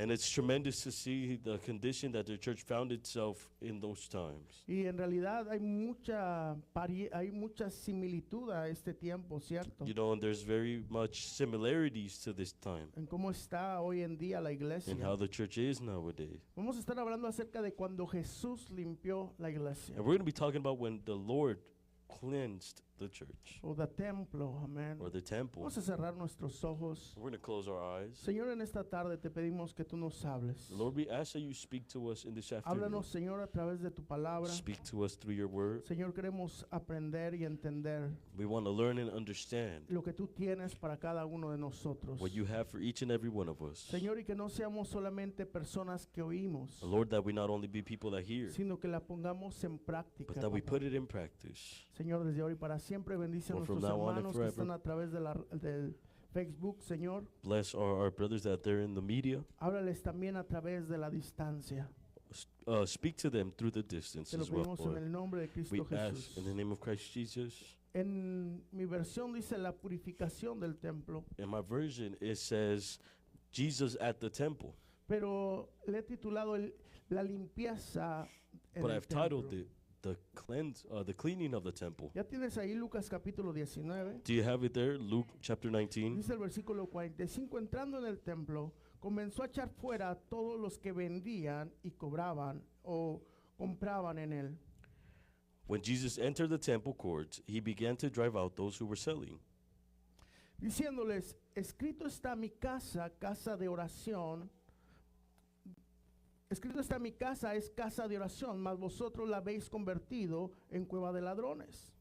And it's tremendous to see the condition that the church found itself in those times. Y en realidad hay mucha similitud a este tiempo, ¿cierto? You know, and there's very much similarities to this time En cómo está hoy en día la iglesia. and how the church is nowadays. Vamos a estar hablando acerca de cuando Jesús limpió la iglesia. And we're going to be talking about when the Lord cleansed the church O the templo, amén. or the temple. Vamos a cerrar nuestros ojos. We're going to close our eyes. Señor, en esta tarde te pedimos que tú nos hables. Lord, we ask that you speak to us in this afternoon. Háblanos, Señor, a través de tu palabra. Speak to us through your word. Señor, queremos aprender y entender We want to learn and understand lo que tú tienes para cada uno de nosotros. what you have for each and every one of us. Señor, y que no seamos solamente personas que oímos, Lord, that we not only be people that hear, sino que la pongamos en práctica. but that we papá. put it in practice. Señor, desde hoy para siempre bendice a Lord, from nuestros now on and hermanos que forever. están a través del Facebook, Señor. Bless our brothers that they're in the media. Háblales también a través de la distancia. Speak to them through the distance Te lo as well, pedimos en el Lord. nombre de Cristo We ask in the Jesús. name of Christ Jesus. En mi versión dice la purificación del templo, In my version, it says Jesus at the temple. pero le he titulado la limpieza en But el I've titled templo. it the cleaning of the temple. Ya tienes ahí Lucas capítulo 19. Do you have it there? Luke chapter 19. Dice el versículo 45, entrando en el templo, comenzó a echar fuera a todos los que vendían y cobraban o compraban en él. When Jesus entered the temple courts, he began to drive out those who were selling, Diciéndoles, escrito está mi casa, casa de oración. Escrito está mi casa, es casa de oración, mas vosotros la habéis convertido en cueva de ladrones.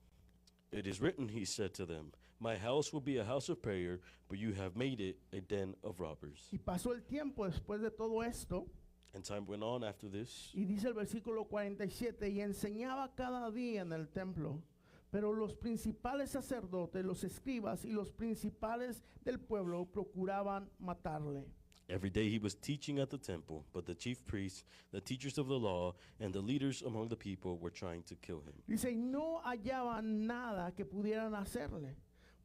It is written, he said to them, my house will be a house of prayer, but you have made it a den of robbers. Y pasó el tiempo después de todo esto, And time went on after this. y dice el versículo 47, y enseñaba cada día en el templo, pero los principales sacerdotes, los escribas y los principales del pueblo procuraban matarle. Every day he was teaching at the temple, but the chief priests, the teachers of the law, and the leaders among the people were trying to kill him. Dice, y no hallaban nada que pudieran hacerle,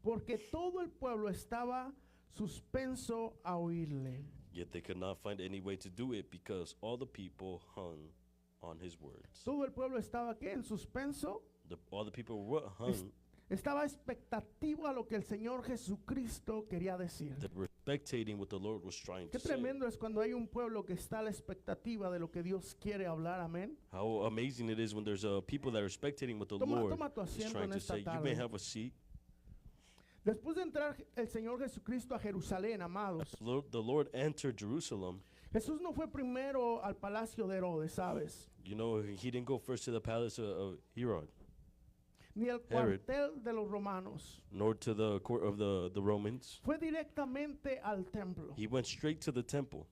porque todo el pueblo estaba suspenso a oírle. Yet they could not find any way to do it because all the people hung on his words. Todo el pueblo estaba, ¿qué? En suspenso. All the people were hung. Estaba expectativo a lo que el Señor Jesucristo quería decir. That were spectating what the Lord was trying Qué to say. tremendo es cuando hay un pueblo que está a la expectativa de lo que Dios quiere hablar, amén. How amazing it is when there's people that are spectating what the Toma Lord tu is asiento trying en to esta say. You tarde. may have a seat. Después de entrar el Señor Jesucristo a Jerusalén, amados, The Lord entered Jerusalem. Jesús no fue primero al palacio de Herodes, ¿sabes? You know, he didn't go first to the palace of Herod, Ni al Herod. cuartel de los romanos. nor to the court of the Romans. Fue directamente al templo, He went straight to the temple,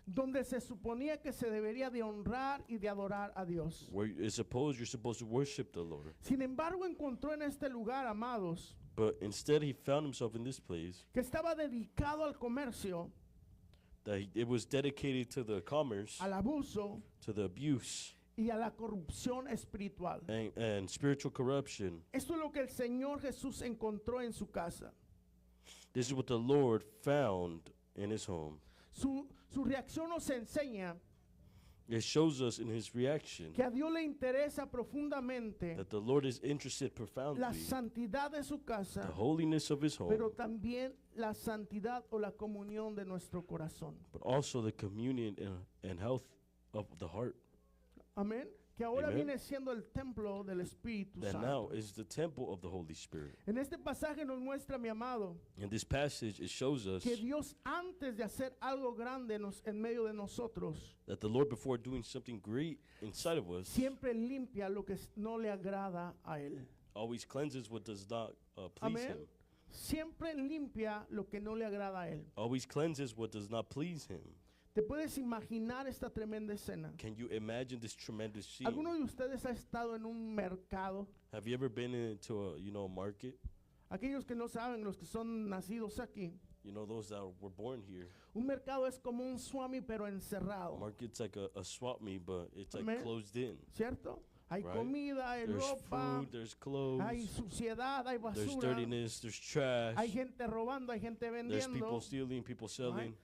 donde se suponía que se debería de honrar y de adorar a Dios. where you're supposed to worship the Lord. Sin embargo, encontró en este lugar, amados, But instead, he found himself in this place que estaba dedicado al comercio, that it was dedicated to the commerce, al abuso to the abuse, y a la corrupción espiritual. and spiritual corruption. Esto es lo que el Señor Jesús encontró en su casa. This is what the Lord found in his home. Su reacción nos enseña It shows us in his reaction que a Dios le interesa profundamente that the Lord is interested profoundly la in santidad de su the casa, holiness of his home, pero también la santidad o la comunión de nuestro corazón. but also the communion and health of the heart. Amén. Que ahora Amen. viene siendo el templo del Espíritu That now Santo. is the temple of the Holy Spirit. En este pasaje nos muestra, mi amado, In this passage, it shows us que Dios antes de hacer algo grande en medio de nosotros, that the Lord, before doing something great inside of us, siempre limpia lo que no le agrada a Él. always cleanses what does not please Amén. him. Siempre limpia lo que no le agrada a Él. Always cleanses what does not please him. ¿Te puedes imaginar esta tremenda escena? Can you imagine this tremendous scene? ¿Alguno de ustedes ha estado en un mercado? Have you ever been into a market? Aquellos que no saben, los que son nacidos aquí. You know, those that were born here. Un mercado es como un swami pero A encerrado, market's like a swap meet, but it's like Amen. closed in. ¿cierto? Hay Right. comida, hay There's ropa, food, there's clothes, hay suciedad, hay there's basura, dirtiness, there's trash, hay gente robando, hay gente there's people vendiendo. stealing, people selling.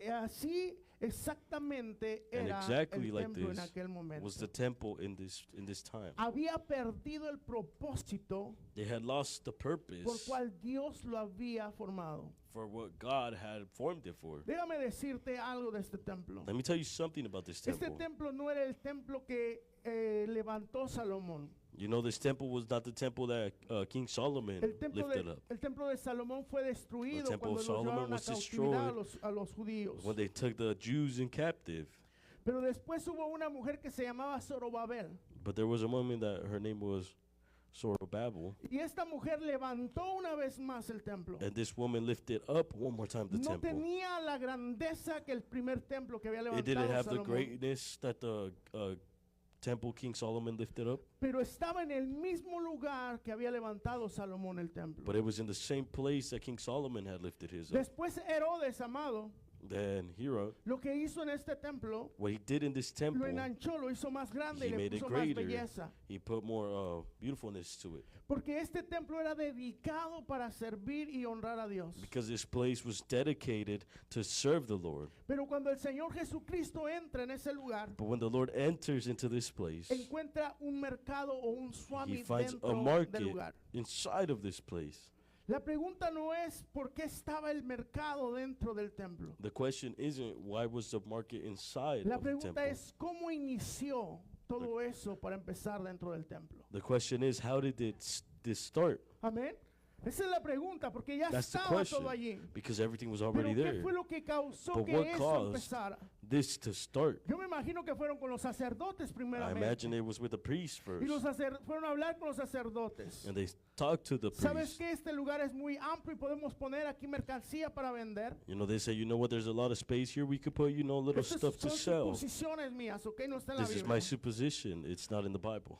Así exactamente And era exactly el like templo en this aquel momento. was the temple in this time. Había perdido el propósito They had lost the por purpose cual Dios lo había formado. for what God had formed it for. Déjame decirte algo de este templo. Let me tell you something about this Este temple. templo no era el templo que levantó Salomón. You know, this temple was not the temple that King Solomon lifted up. El templo de Salomón fue destruido The temple cuando of los Solomon llevaron a was cautividad destroyed a los judíos. When they took the Jews in captive. Pero después hubo una mujer que se llamaba Zorobabel. But there was a woman that her name was Zorobabel. Y esta mujer levantó una vez más el templo. And this woman lifted up one more time the No temple. tenía la grandeza que el primer templo que había It didn't levantado have the Salomón. greatness that the temple King Solomon lifted up, Pero estaba en el mismo lugar que había levantado Salomón el templo. but it was in the same place that King Solomon had lifted his up. Después Herodes, amado, Then Hero, lo que hizo en este templo, what he did in this lo temple, enanchó, lo hizo más grande y he le made it puso más greater. belleza. He put more beautifulness to it. Porque este templo era dedicado para servir y honrar a Dios. Because this place was dedicated to serve the Lord. Pero cuando el Señor Jesucristo entra en ese lugar, But when the Lord enters into this place, encuentra un mercado o un he swami finds a dentro del market lugar. inside of this place. La pregunta no es por qué estaba el mercado dentro del templo. The question isn't why was the market inside La of the pregunta temple. es cómo inició todo eso para empezar dentro del templo. The question is how did this start? Amén. Esa es la pregunta, porque ya That's the estaba question. todo allí. Because everything was Pero already ¿qué there. fue lo que causó But que what eso caused empezara? this to start? Yo me imagino que fueron con los sacerdotes I primeramente. imagine it was with the priest Y los first. fueron a hablar con los sacerdotes. And they talked to the ¿Sabes priest. que este lugar es muy amplio y podemos poner aquí mercancía para vender? You know, they say, you know what, there's a lot of space here. We could put, little Estas stuff to son sell. suposiciones mías, ¿ok? No está en la This is my Biblia. supposition. It's not in the Bible.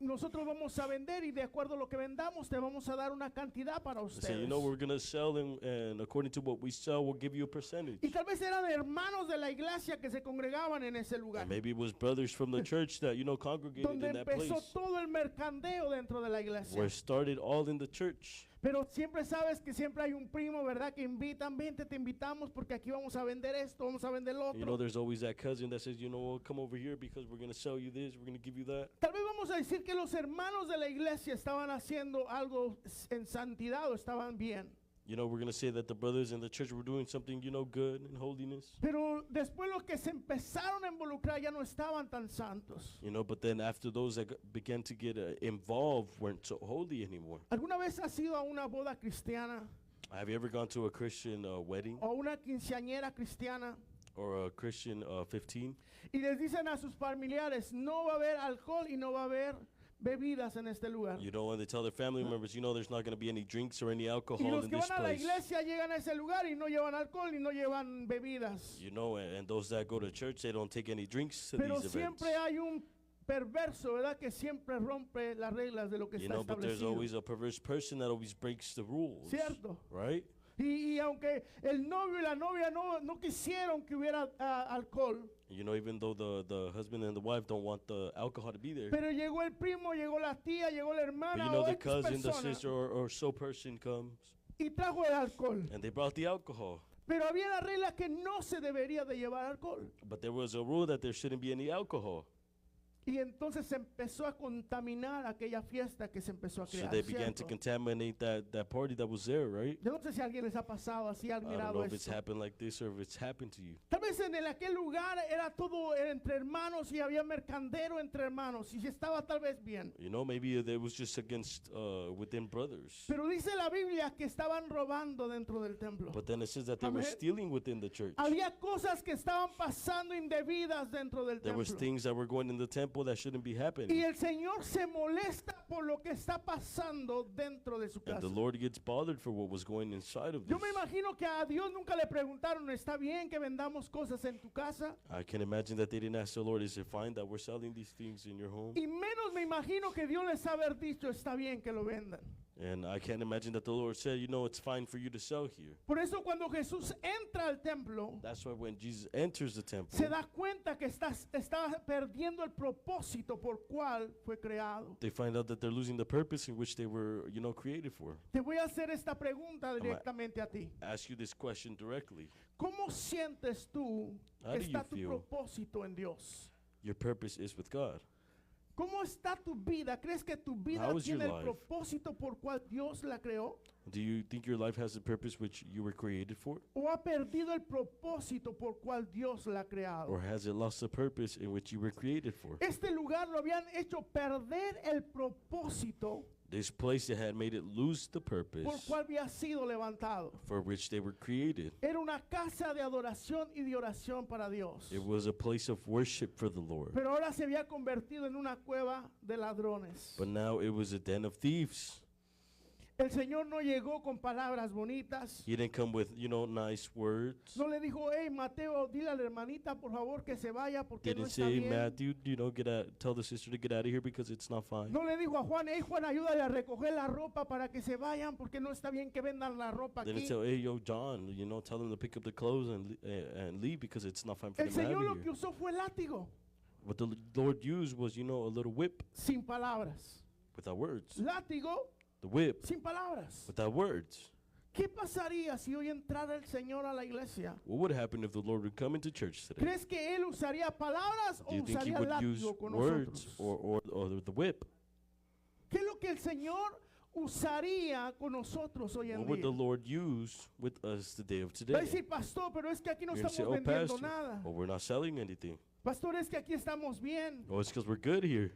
Nosotros vamos a vender y de acuerdo a lo que vendamos te vamos a dar una cantidad para They say, ustedes. we're going to sell, and according to what we sell, we'll give you a percentage. Y tal vez eran hermanos de la iglesia que se congregaban en ese lugar. And maybe it was brothers from the church that, congregated Donde in that empezó place. todo el mercadeo dentro de la iglesia. Where it started all in the church. Pero siempre sabes que siempre hay un primo, ¿verdad? Que invitan, vente, te invitamos porque aquí vamos a vender esto, vamos a vender lo otro. There's always that cousin that says, come over here because we're going to sell you this, we're going to give you that. Tal vez vamos a decir que los hermanos de la iglesia estaban haciendo algo en santidad o estaban bien. We're going to say that the brothers in the church were doing something, good in holiness. Pero después los que se empezaron a involucrar ya no estaban tan santos. But then after those that began to get involved weren't so holy anymore. ¿Alguna vez has ido a una boda cristiana Have you ever gone to a Christian wedding o una quinceañera cristiana or a Christian 15? y les dicen a sus familiares, no va a haber alcohol y no va a haber bebidas en este lugar? And they tell their family members, there's not going to be any drinks or any Y alcohol los in que this van a la place. iglesia llegan a ese lugar y no llevan alcohol y no llevan bebidas. And those that go to church, they don't take any drinks to Pero these events. siempre hay un perverso, ¿verdad? Que siempre rompe las reglas de lo que está But there's establecido. always a perverse person that always breaks the rules. ¿Cierto? Right? Y aunque el novio y la novia no quisieron que hubiera alcohol, Even though the husband and the wife don't want the alcohol to be there. pero llegó el primo, llegó la tía, llegó la hermana But o the X cousin, the persona sister, or so person comes y trajo el alcohol. and they brought the alcohol. Pero había la regla que no se debería de llevar alcohol. But there was a rule that there shouldn't be any alcohol. Y entonces se empezó a contaminar aquella fiesta que se empezó a So crear. they began to ¿cierto? contaminate that party that was there, right? Yo no sé si a alguien les ha pasado así, han I don't know mirado if it's esto. happened like this or if it's happened to you. Tal vez en aquel lugar era todo entre hermanos y había mercandero entre hermanos y estaba tal vez bien. Maybe it was just against within brothers. Pero dice la Biblia que estaban robando dentro del templo. But then it says that they were Amén. stealing within the church. Había cosas que estaban pasando indebidas dentro del There was templo. things that were going in the temple that shouldn't be happening. Y el Señor se molesta por lo que está pasando dentro de su And casa. the Lord gets bothered for what was going inside of Yo this. me imagino que a Dios nunca le preguntaron, ¿está bien que vendamos cosas en tu casa? I can imagine that they didn't ask the Lord, is it fine that we're selling these things in your home? Y menos me imagino que Dios les haber dicho, está bien que lo vendan. And I can't imagine that the Lord said, you know, it's fine for you to sell here. Por eso cuando Jesús entra al templo, That's why when Jesus enters the temple, se da cuenta que está perdiendo el propósito por cual fue creado. they find out that they're losing the purpose in which they were, you know, created for. Te voy a hacer esta pregunta directamente a ti. Ask you this question directly. ¿Cómo sientes tú How que do you está tu feel? propósito en Dios? Your purpose is with God. ¿Cómo está tu vida? ¿Crees que tu vida How is your tiene el life? propósito por cual Dios la creó? Do you think your life has a purpose which you were created for? ¿O ha perdido el propósito por cual Dios la ha creado? Or has it lost the purpose in which you were created for? Este lugar lo habían hecho perder el propósito This place that had made it lose the purpose por cual había sido levantado. for which they were created. Era una casa de adoración y de oración para Dios. It was a place of worship for the Lord. Pero ahora se había convertido en una cueva de ladrones. But now it was a den of thieves. El Señor no llegó con palabras bonitas. He didn't come with, you know, nice words. No le dijo, hey Mateo, dile a la hermanita por favor que se vaya porque no Didn't está say, bien. Matthew, you know, tell the sister to get out of here because it's not fine. No le dijo a Juan, hey Juan, ayúdale a recoger la ropa para que se vayan porque no está bien que vendan la ropa Didn't aquí. tell, hey, yo, John, you know, tell them to pick up the clothes and leave because it's not fine for El them to Señor lo have que here. usó fue el látigo, What the Lord used was, you know, a little whip sin palabras. without words. Látigo, The whip sin palabras. without words. ¿Qué pasaría si hoy entrara el Señor a la iglesia? What would happen if the Lord would come into church today? ¿Crees que Él usaría palabras o Do you think he usaría would use látigo con words nosotros? or the whip? ¿Qué es lo que el Señor usaría con nosotros hoy en What would the día? Lord use with us the day of Va a today? decir, pastor, pero es que aquí no You're gonna say, estamos oh, vendiendo pastor, nada. oh, we're not selling anything. Pastor, es que aquí estamos bien. Oh, it's because we're good here.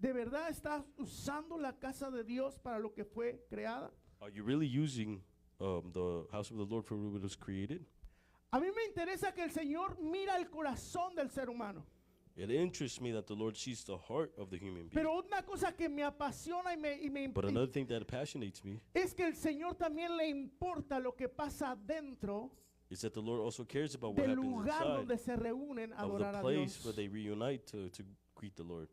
¿De verdad estás usando la casa de Dios para lo que fue creada? Are you really using the house of the Lord for what it was created? A mí me interesa que el Señor mira el corazón del ser humano. It interests me that the Lord sees the heart of the human being. Pero una cosa que me apasiona But another thing that passionates me es que el Señor también le importa lo que pasa dentro is that the Lord also cares about what del happens lugar inside donde se reúnen a of adorar the a place Dios. where they reunite to greet the Lord.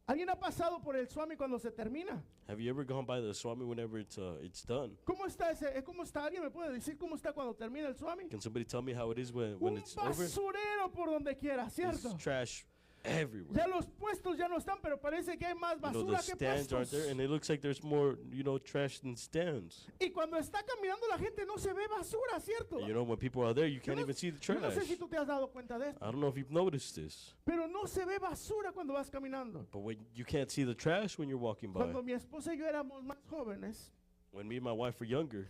¿Alguien ha pasado por el Swami cuando se termina? Have you ever gone by the Swami whenever it's done? ¿Cómo está ese? ¿Cómo está? ¿Alguien me puede decir cómo está cuando termina el Swami? Can somebody tell me how it is when Un it's over? basurero por donde quiera, There's ¿cierto? trash everywhere. Ya los puestos ya no están, pero parece que hay más You know, basura the que stands aren't there, puestos. and it looks like there's more, you know, trash than stands. Y cuando está caminando la gente no se ve basura, ¿cierto? And you know, when people are there, you Yo can't no- even see the yo no sé trash. si tú te has dado cuenta de esto, I don't know if you've noticed this, pero no se ve basura cuando vas caminando. but when you can't see the trash when you're walking by. Cuando mi esposa y yo éramos más jóvenes, When me and my wife were younger,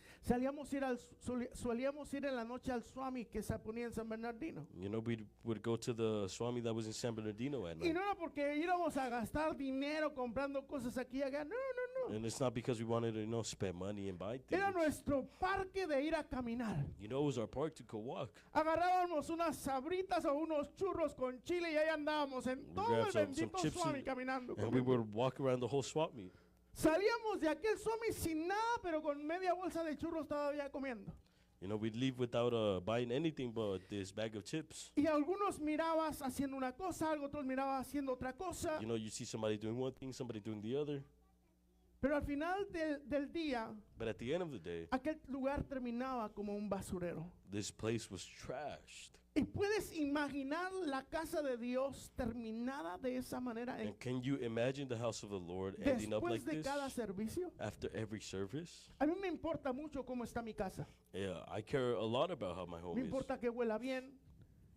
solíamos ir en la noche al Swami que se ponía en San Bernardino. you know, we would go to the Swami that was in San Bernardino at Y night. no era porque íbamos a gastar dinero comprando cosas aquí y allá, no, no, no. And it's not because we wanted to, you know, spend money and buy things. Era nuestro parque de ir a caminar. You know, it was our park to go walk. Agarrábamos unas sabritas o unos churros con chile y ahí andábamos en todo grabbed el some bendito chips Swami and- caminando. And we comiendo. would walk around the whole swap meet. Salíamos de aquel Swami sin nada, pero con media bolsa de churros todavía comiendo. You know, we'd leave without buying anything but this bag of chips. Y algunos mirabas haciendo una cosa, otros mirabas haciendo otra cosa. You know, you see somebody doing one thing, somebody doing the other. Pero al final del día, But at the end of the day, aquel lugar terminaba como un basurero. this place was trashed. Y puedes imaginar la casa de Dios terminada de esa manera And can you imagine the house of the Lord ending up después like de this cada servicio. after every service? A mí me importa mucho cómo está mi casa. Yeah, I care a lot about how my Me home is. importa que huela bien.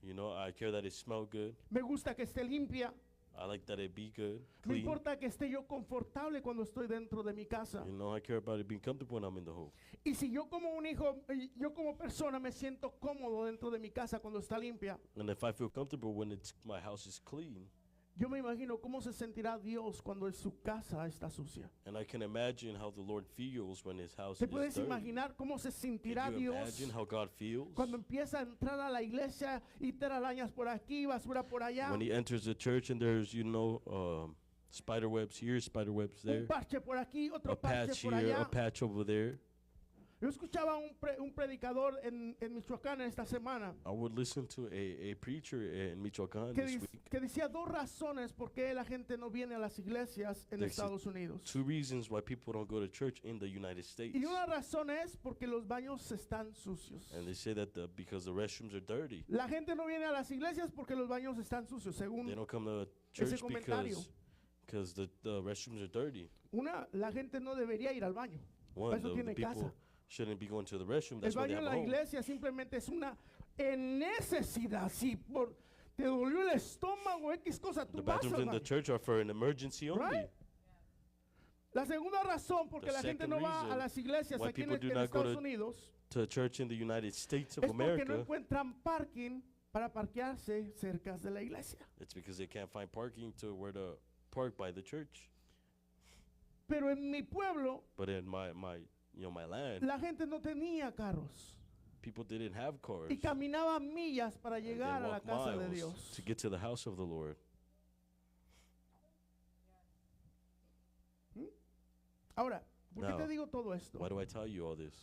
You know, I care that it smell good. Me gusta que esté limpia. I like that it be good, Me clean. importa que esté yo confortable cuando estoy dentro de mi casa. You know, I care about it being comfortable when I'm in the home. Y si yo como un hijo, yo como persona me siento cómodo dentro de mi casa cuando está limpia, And if I feel comfortable when my house is clean, yo me imagino cómo se sentirá Dios cuando su casa está sucia. and I can imagine how the Lord feels when his house ¿Te is puedes dirty. imaginar cómo se sentirá Can you Dios imagine how God feels cuando empieza a entrar a la iglesia y telarañas por aquí, basura por allá, when he enters the church and there's, you know, spider webs here, spider webs there, un parche por aquí, otro a parche patch por here, allá? a patch over there? Yo escuchaba un predicador en Michoacán esta semana I would listen to a preacher in Michoacán que, this dic- week. que decía dos razones por qué la gente no viene a las iglesias en There's Estados Unidos. 2 reasons why people don't go to church in the United States. Y una razón es porque los baños están sucios. And they say that because the restrooms are dirty. La gente no viene a las iglesias porque los baños están sucios, según They don't come to ese church comentario. because the restrooms are dirty. La gente no debería ir al baño. One, Eso the tiene people casa. shouldn't be going to the restroom. El That's why they baño have en a la home. iglesia simplemente es una necesidad. Si te dolió el estómago, X cosa, tú The vas bathrooms al in the baño. church are for an emergency only. Right? La segunda razón por The que la gente second no va a reason las iglesias why aquí en, people do en not go Estados to Unidos To a church in the United States of es porque no America, encuentran parking para parquearse cerca de la iglesia. it's because they can't find parking to where to park by the church. Pero en mi pueblo But in my land, la gente no tenía carros people didn't have cars. y caminaba millas para And they llegar a la walked casa de miles Dios. to get to the house of the Lord. Ahora, ¿por qué Now, te digo todo esto? Why do I tell you all this?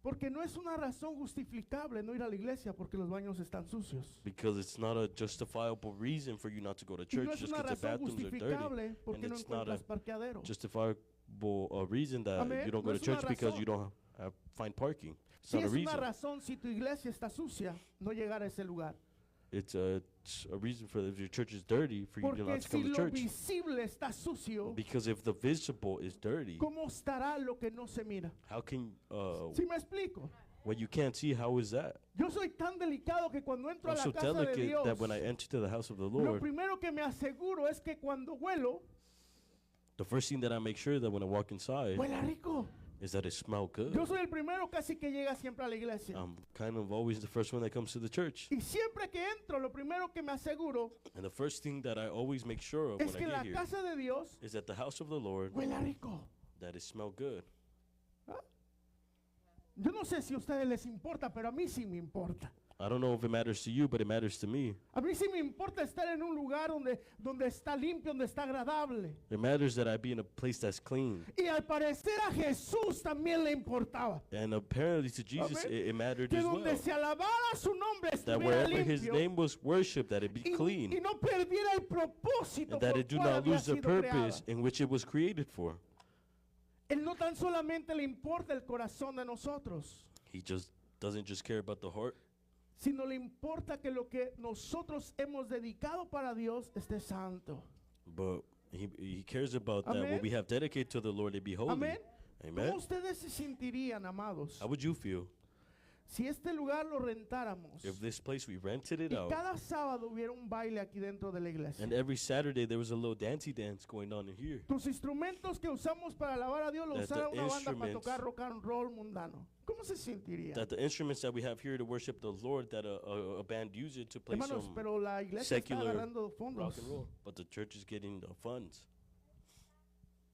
Porque no es una razón justificable no ir a la iglesia porque los baños están sucios. Because it's not a justifiable reason for you not to go to Y church no es just una because the razón bathrooms are dirty. justificable porque and no it's not encuentras parqueadero. Justifiable reason that Amén. you don't No go es to una church because razón. you don't find parking. It's Si not a es una reason. razón si tu iglesia está sucia, no llegar a ese lugar. It's a reason for if your church is dirty for you Porque not to si come to lo church. visible está sucio, Because if the visible is dirty, ¿cómo estará lo que no se mira? how can ¿Sí me explico? what you can't see, how is that? Yo soy tan delicado que cuando entro a I'm la so casa de delicate Dios, that when I enter to the house of the lo Lord, primero que me aseguro es que cuando huelo, the first thing that I make sure that when I walk inside huela rico. is that it smells good. Yo soy el primero casi que llega siempre a la iglesia. I'm kind of always the first one that comes to the church. Y siempre que entro, lo primero que me aseguro And the first thing that I always make sure of es when que I la get here casa de Dios is that the house of the Lord, huela rico. that it smell good. Yo no sé si a ustedes les importa, pero a mí sí me importa. I don't know if it matters to you, but it matters to me. A mí sí me importa estar en un lugar donde está limpio, donde está agradable. It matters that I be in a place that's clean. Y al parecer a Jesús también le importaba. And apparently to Jesus, Amén. it mattered Que as donde well. se alabara su nombre That estuviera wherever his limpio name was worshipped, that it be y clean. no perdiera el propósito And that por it do cual not había lose the sido purpose creada. in which it was created for. Él no tan solamente le importa el corazón de nosotros, He just doesn't just care about the heart, sino le importa que lo que nosotros hemos dedicado para Dios esté santo. but he cares about that Amén. what we have dedicated to the Lord, it be holy. Amén. Amen. ¿Cómo ustedes se sentirían, amados, How would you feel si este lugar lo rentáramos if this place we rented it y out cada sábado hubiera un baile aquí dentro de la iglesia? and every Saturday there was a little dancey dance going on in here? Tus instrumentos que usamos para alabar a Dios lo That the usara una banda para instruments- tocar rock and roll mundano. ¿Cómo se sentiría? That the instruments that we have here to worship the Lord, that a band use it to play Hermanos, some pero la iglesia está secular agarrando rock fondos. and roll, but the church is getting the funds.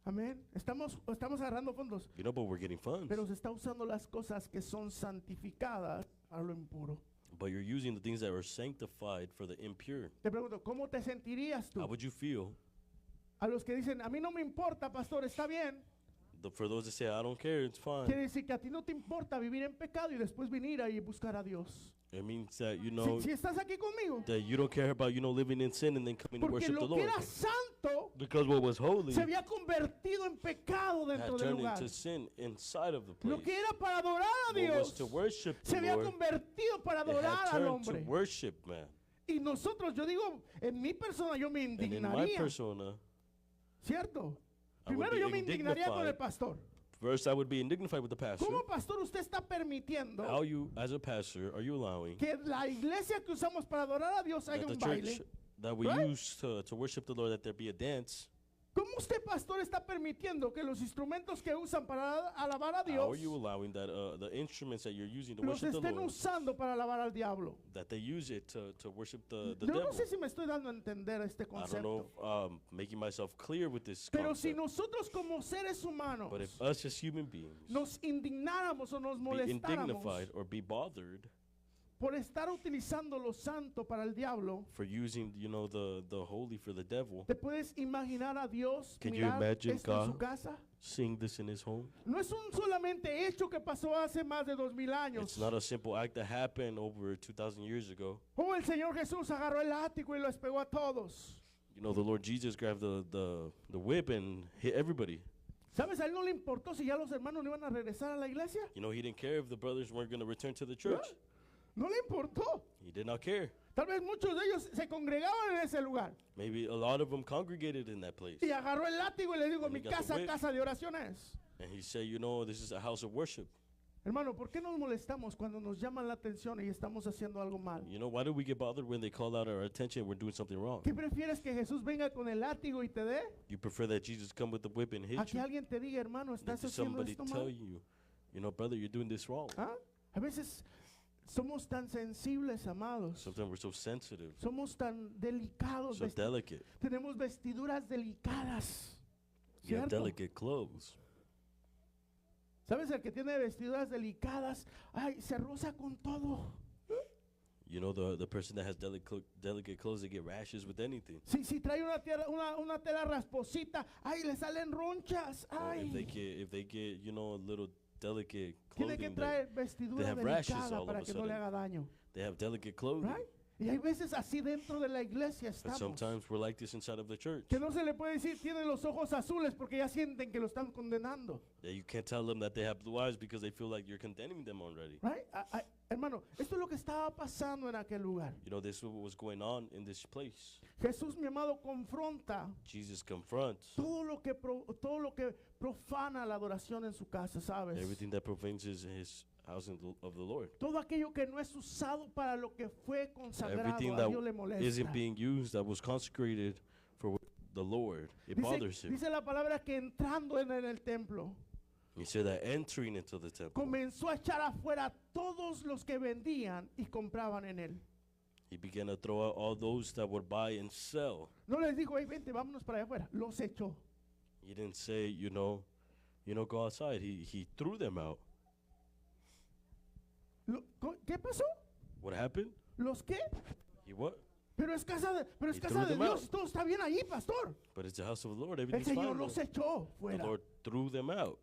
Amén. Estamos agarrando fondos, You know, but we're getting funds. pero se está usando las cosas que son santificadas a lo impuro. But you're using the things that are sanctified for the impure. Te pregunto, ¿cómo te sentirías tú? How would you feel? A los que dicen, a mí no me importa, pastor, está bien. For those that say, I don't care, it's fine. Quiere decir que a ti no te importa vivir en pecado y después venir ahí y buscar a Dios. It means that, you know, Si estás aquí conmigo, that you don't care about, living in sin and then coming to porque worship the lo que Lord. era santo Because what was holy se había convertido en pecado had dentro del turned lugar. into sin inside of the Lo place. que era para adorar a What was Dios to worship se the había Lord, convertido para it had adorar al turned to hombre. worship man. Y nosotros, yo digo, en mi persona yo me And in my indignaría, persona, ¿cierto? I would Primero be yo me indignaría con el indignified. pastor. first I would be indignified with the pastor. ¿Cómo, pastor, usted está permitiendo How you, as a pastor, are you allowing que la iglesia que usamos para adorar a Dios haya that the un baile? church that we Right? use to worship the Lord, that there be a dance? ¿Cómo usted, pastor, está permitiendo que los instrumentos que usan para alabar a How Dios are you allowing that the instruments that you're using to los worship the estén Lord, usando para alabar al diablo? that they use it to worship the Yo devil? no sé si me estoy dando a entender este I don't know concepto. if making myself clear with this Pero si concept. nosotros como seres humanos But if us as human beings nos indignáramos o nos be molestáramos indignified or be bothered por estar utilizando lo santo para el diablo, for using, the holy for the devil. ¿te puedes imaginar a Dios Can you mirar imagine esto en su God? casa? Seeing this in his home. No es un solamente hecho que pasó hace más de 2000 años. It's not a simple act that happened over 2,000 years ago. Oh, el Señor Jesús agarró el látigo y lo pegó a todos. The Lord Jesus grabbed the whip and hit everybody. ¿Sabes? A él no le importó si ya los hermanos no iban a regresar a la iglesia. He didn't care if the brothers weren't going to return to the church. No le importó. He did not care. Tal vez muchos de ellos se congregaban en ese lugar. Maybe a lot of them congregated in that place. Y agarró el látigo y le dijo, And mi he got the casa, whip. casa de oración es. And he said, this is a house of worship. Hermano, ¿por qué nos molestamos cuando nos llaman la atención y estamos haciendo algo mal? Why do we get bothered when they call out our attention and we're doing something wrong? ¿Qué prefieres, que Jesús venga con el látigo y te dé? You prefer that Jesus come with the whip and hit A que you? alguien te diga, hermano, Than estás to haciendo somebody esto tell mal. you, brother, you're doing this wrong. ¿Ah? A veces somos tan sensibles, amados. Sometimes we're so sensitive, Somos tan delicados. so delicate. Tenemos vestiduras delicadas. You have ¿Cierto? delicate clothes. ¿Sabes? El que tiene vestiduras delicadas, ay, se roza con todo. The person that has delicate clothes, they get rashes with anything. Si trae una tela rasposita, ay, le salen ronchas. Or if they Ay, get, a little delicate tiene que clothing, traer vestidura have rashes delicada all para of a que no le sudden. haga daño. they have delicate clothing. Right? Y hay veces así dentro de la iglesia And estamos. sometimes we're like this inside of the church. Que no se le puede decir, tiene los ojos azules porque ya sienten que lo están condenando. That you can't tell them that they have blue eyes because they feel like you're condemning them already. Right? Hermano, esto es lo que estaba pasando en aquel lugar. This is what was going on in this place. Jesús, mi amado, confronta Jesus confronts todo lo que profana la adoración en su casa, ¿sabes? everything that profanes his house of the Lord. Todo aquello que no es usado para lo que fue consagrado, Everything a that Dios le molesta. isn't being used, that was consecrated for the Lord, it bothers him. Dice la palabra que entrando en el templo, He said that entering into the temple, comenzó a echar afuera todos los que vendían y compraban en él. he began to throw out all those that would buy and sell. No les dijo, hey, vente, vámonos para allá afuera. Los echó. He didn't say, go outside. He threw them out. ¿Qué pasó? What happened? ¿Los qué? He what? Pero es casa de He threw Dios. them out. Todo está bien ahí, pastor. But it's the house of the Lord. El Everything's Señor fine. los though. echó The fuera. Lord threw them out.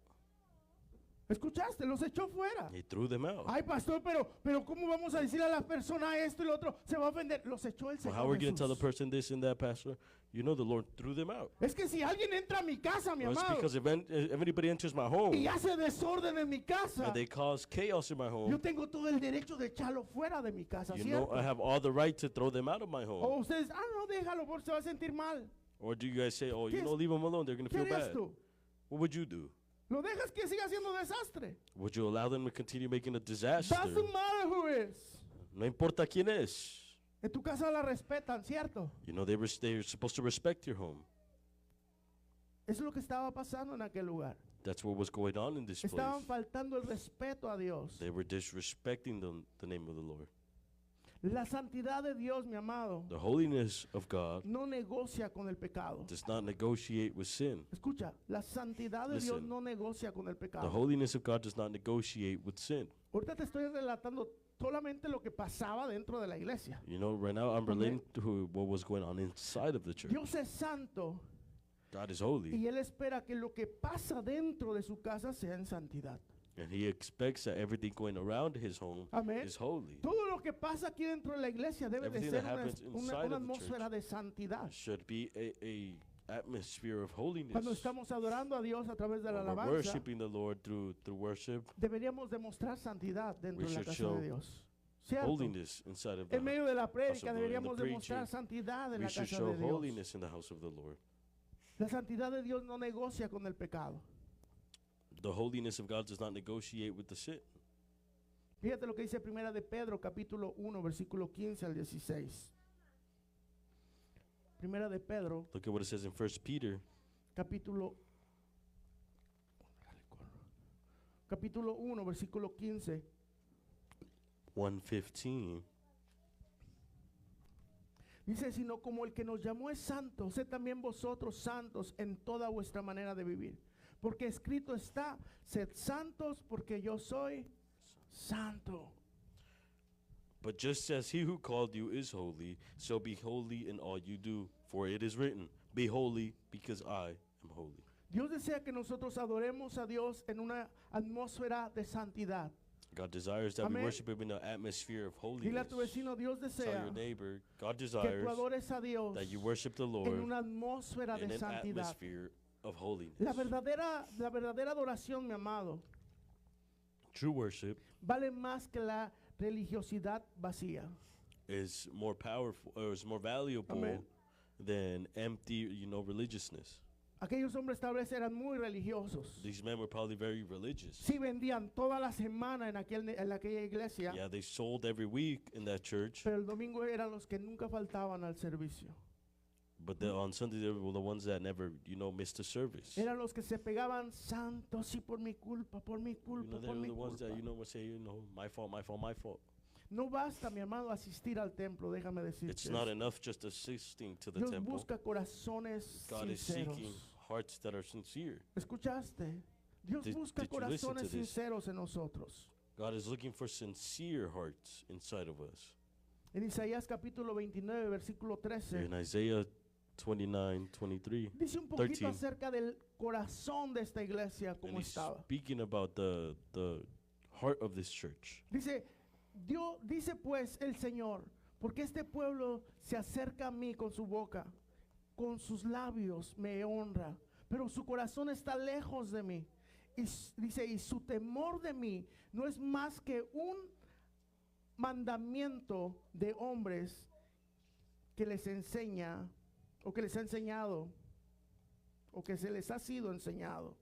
¿Escuchaste? Los echó fuera. He threw them out. Ay, pastor, pero ¿cómo vamos a decirle a las personas esto y lo otro? Se va a ofender. Los echó el Well, Señor how are we going to tell the Jesús. person this and that, Pastor? The Lord threw them out. Es que si alguien entra a mi casa, mi Well, it's amado, because if anybody enters my home y hace desorden en mi casa, and they cause chaos in my yo home, tengo todo el derecho de echarlo fuera de mi casa, ¿cierto? I have all the right to throw them out of my home. O ustedes, no, déjalo, porque se va a sentir mal. Or do you guys say, ¿Qué leave them alone, they're going to ¿Qué feel harías bad? tú? What would you do? ¿Lo dejas que siga haciendo desastre? Would you allow them to continue making a disaster? Doesn't matter who is. No importa quién es. En tu casa la respetan, ¿cierto? They're supposed to respect your home. Eso es lo que estaba pasando en aquel lugar. That's what was going on in this Estaban place. faltando el respeto a Dios. They were disrespecting the name of the Lord. La santidad de Dios, mi amado, The holiness of God no negocia con el pecado. does not negotiate with sin. Escucha, la santidad de Dios Listen. no negocia con el The pecado. holiness of God does not negotiate with sin. Ahorita te estoy relatando solamente lo que pasaba dentro de la iglesia. Right now I'm relating to what was going on inside of the church. Dios es santo God is holy, y Él espera que lo que pasa dentro de su casa sea en santidad. and He expects that everything going around His home Amén. is holy. Todo lo que pasa aquí dentro de la iglesia debe de Everything ser that happens inside una of the atmósfera de santidad. Should be a atmosphere of holiness. Cuando estamos adorando a Dios a través de la When we're alabanza, worshiping the Lord through worship, deberíamos demostrar santidad dentro We de la should casa show de Dios. ¿Cierto? holiness inside of the En medio de la prédica of the Lord. deberíamos In the demostrar preaching, santidad en we la should casa show de Dios. holiness in the house of the Lord. La santidad de Dios no negocia con el pecado. The holiness of God does not negotiate with the sin. Fíjate lo que dice Primera de Pedro, capítulo 1, versículo 15 al 16. Primera de Pedro, Look at what it says in 1 Peter capítulo 1, versículo 15. 1:15. Dice, sino como el que nos llamó es santo, sed también vosotros santos en toda vuestra manera de vivir. Porque escrito está, sed santos porque yo soy santo. But just as he who called you is holy, so be holy in all you do. For it is written, be holy because I am holy. Dios desea que nosotros adoremos a Dios en una atmósfera de santidad. God desires that Amén. we worship him in an atmosphere of Dile holiness. a tu vecino, Dios Tell desea your neighbor, God que desires tú adores a Dios that you worship the en Lord una atmósfera in de an santidad. atmosphere of holiness. La verdadera adoración, mi amado, True worship vale más que la religiosidad vacía. is more powerful, or is more valuable Amén. than empty, religiousness. Aquellos hombres tal vez eran muy religiosos. These men were probably very religious. Sí vendían toda la semana en aquella iglesia, Yeah, they sold every week in that church, pero el domingo eran los que nunca faltaban al servicio. but on Sunday they were the ones that never, missed a service. Eran los que se pegaban santos y por mi culpa, They por were mi the ones that, culpa. would say, my fault, my fault, my fault. No basta, mi hermano, asistir al templo, déjame decirte. It's not enough just assisting to the Dios temple. busca corazones God is seeking sinceros. hearts that are sincere. ¿Escuchaste? Dios busca did you listen to corazones this? sinceros en nosotros. God is looking for sincere hearts inside of us. En Isaías capítulo 29, versículo 13, In Isaiah 29:23, dice un poquito 13. acerca del corazón de esta iglesia, and como he's estaba. speaking about the heart of this church. Dice pues el Señor, porque este pueblo se acerca a mí con su boca, con sus labios me honra, pero su corazón está lejos de mí. Dice, y su temor de mí no es más que un mandamiento de hombres que les enseña, o que les ha enseñado, o que se les ha sido enseñado.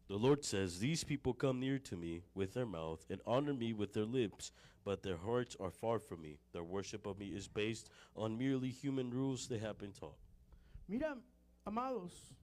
The Lord says, "These people come near to me with their mouth and honor me with their lips, but their hearts are far from me. Their worship of me is based on merely human rules they have been taught." Mira, amados,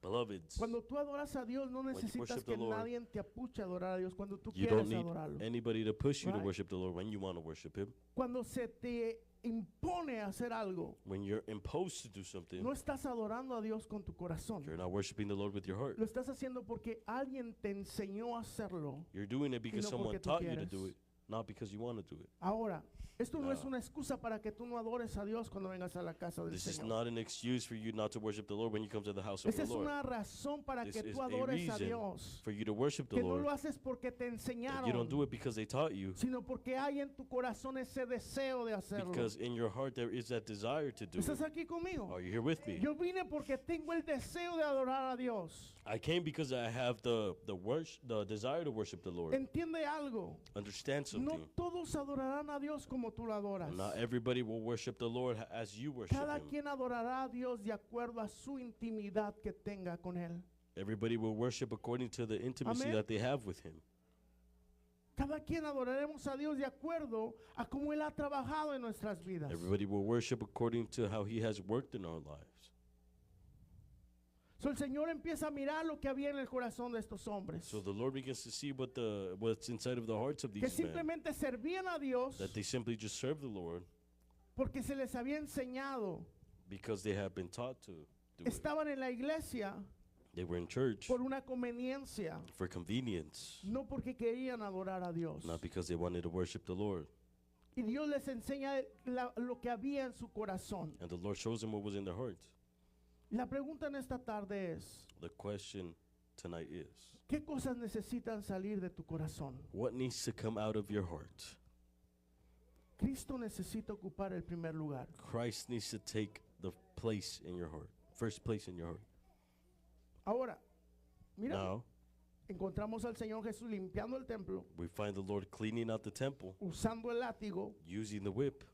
Beloveds, cuando tú adoras a Dios, no you necesitas worship que the Lord, nadie te apuche a adorar a Dios cuando tú you quieres don't need adorarlo. anybody to push you to Right. worship the Lord when you want to worship him. Cuando se te impone a hacer algo, When you're imposed to do something, no estás adorando a Dios con tu corazón. you're not worshiping the Lord with your heart. Lo estás haciendo porque alguien te enseñó a hacerlo. You're doing it because no someone porque tú taught you to quieres. do it, not because you want to do it. Ahora, esto no es No. una excusa para que tú no adores a Dios cuando vengas a la casa del This is Señor. not an excuse for you not to worship the Lord when you come to the house of Esa the es Lord. una razón para This que is tú a adores a reason Dios. For you to worship the Que no Lord. lo haces porque te That enseñaron, you don't do it because they taught you, sino porque hay en tu corazón ese deseo de hacerlo. because in your heart there is that desire to do ¿Estás it. aquí conmigo? Are you here with me? Yo vine porque tengo el deseo de adorar a Dios. I came because I have the desire to worship the Lord. Entiende algo. Understand No something. todos adorarán a Dios como tú lo adoras. Not everybody will worship the Lord as you worship Cada him. quien adorará a Dios de acuerdo a su intimidad que tenga con Él. Everybody will worship according to the intimacy Amén. that they have with him. Cada quien adoraremos a Dios de acuerdo a cómo Él ha trabajado en nuestras vidas. Everybody will worship according to how he has worked in our lives. So el Señor empieza a mirar lo que había en el corazón de estos hombres. So the Lord begins to see what's inside of the hearts of Que these men. simplemente servían a Dios That they simply just serve the Lord porque se les había enseñado. because they have been taught to do it. Estaban en la iglesia They were in church por una conveniencia, for convenience, no porque querían adorar a Dios. not because they wanted to worship the Lord. Y Dios les enseña lo que había en su corazón. And the Lord shows them what was in their hearts. La pregunta en esta tarde es, The question tonight is, ¿qué cosas necesitan salir de tu corazón? what needs to come out of your heart? Cristo necesita ocupar el primer lugar. Christ needs to take the place in your heart, first place in your heart. Ahora, mira, Now, encontramos al Señor Jesús limpiando el templo, we find the Lord cleaning out the temple, usando el látigo. using the whip.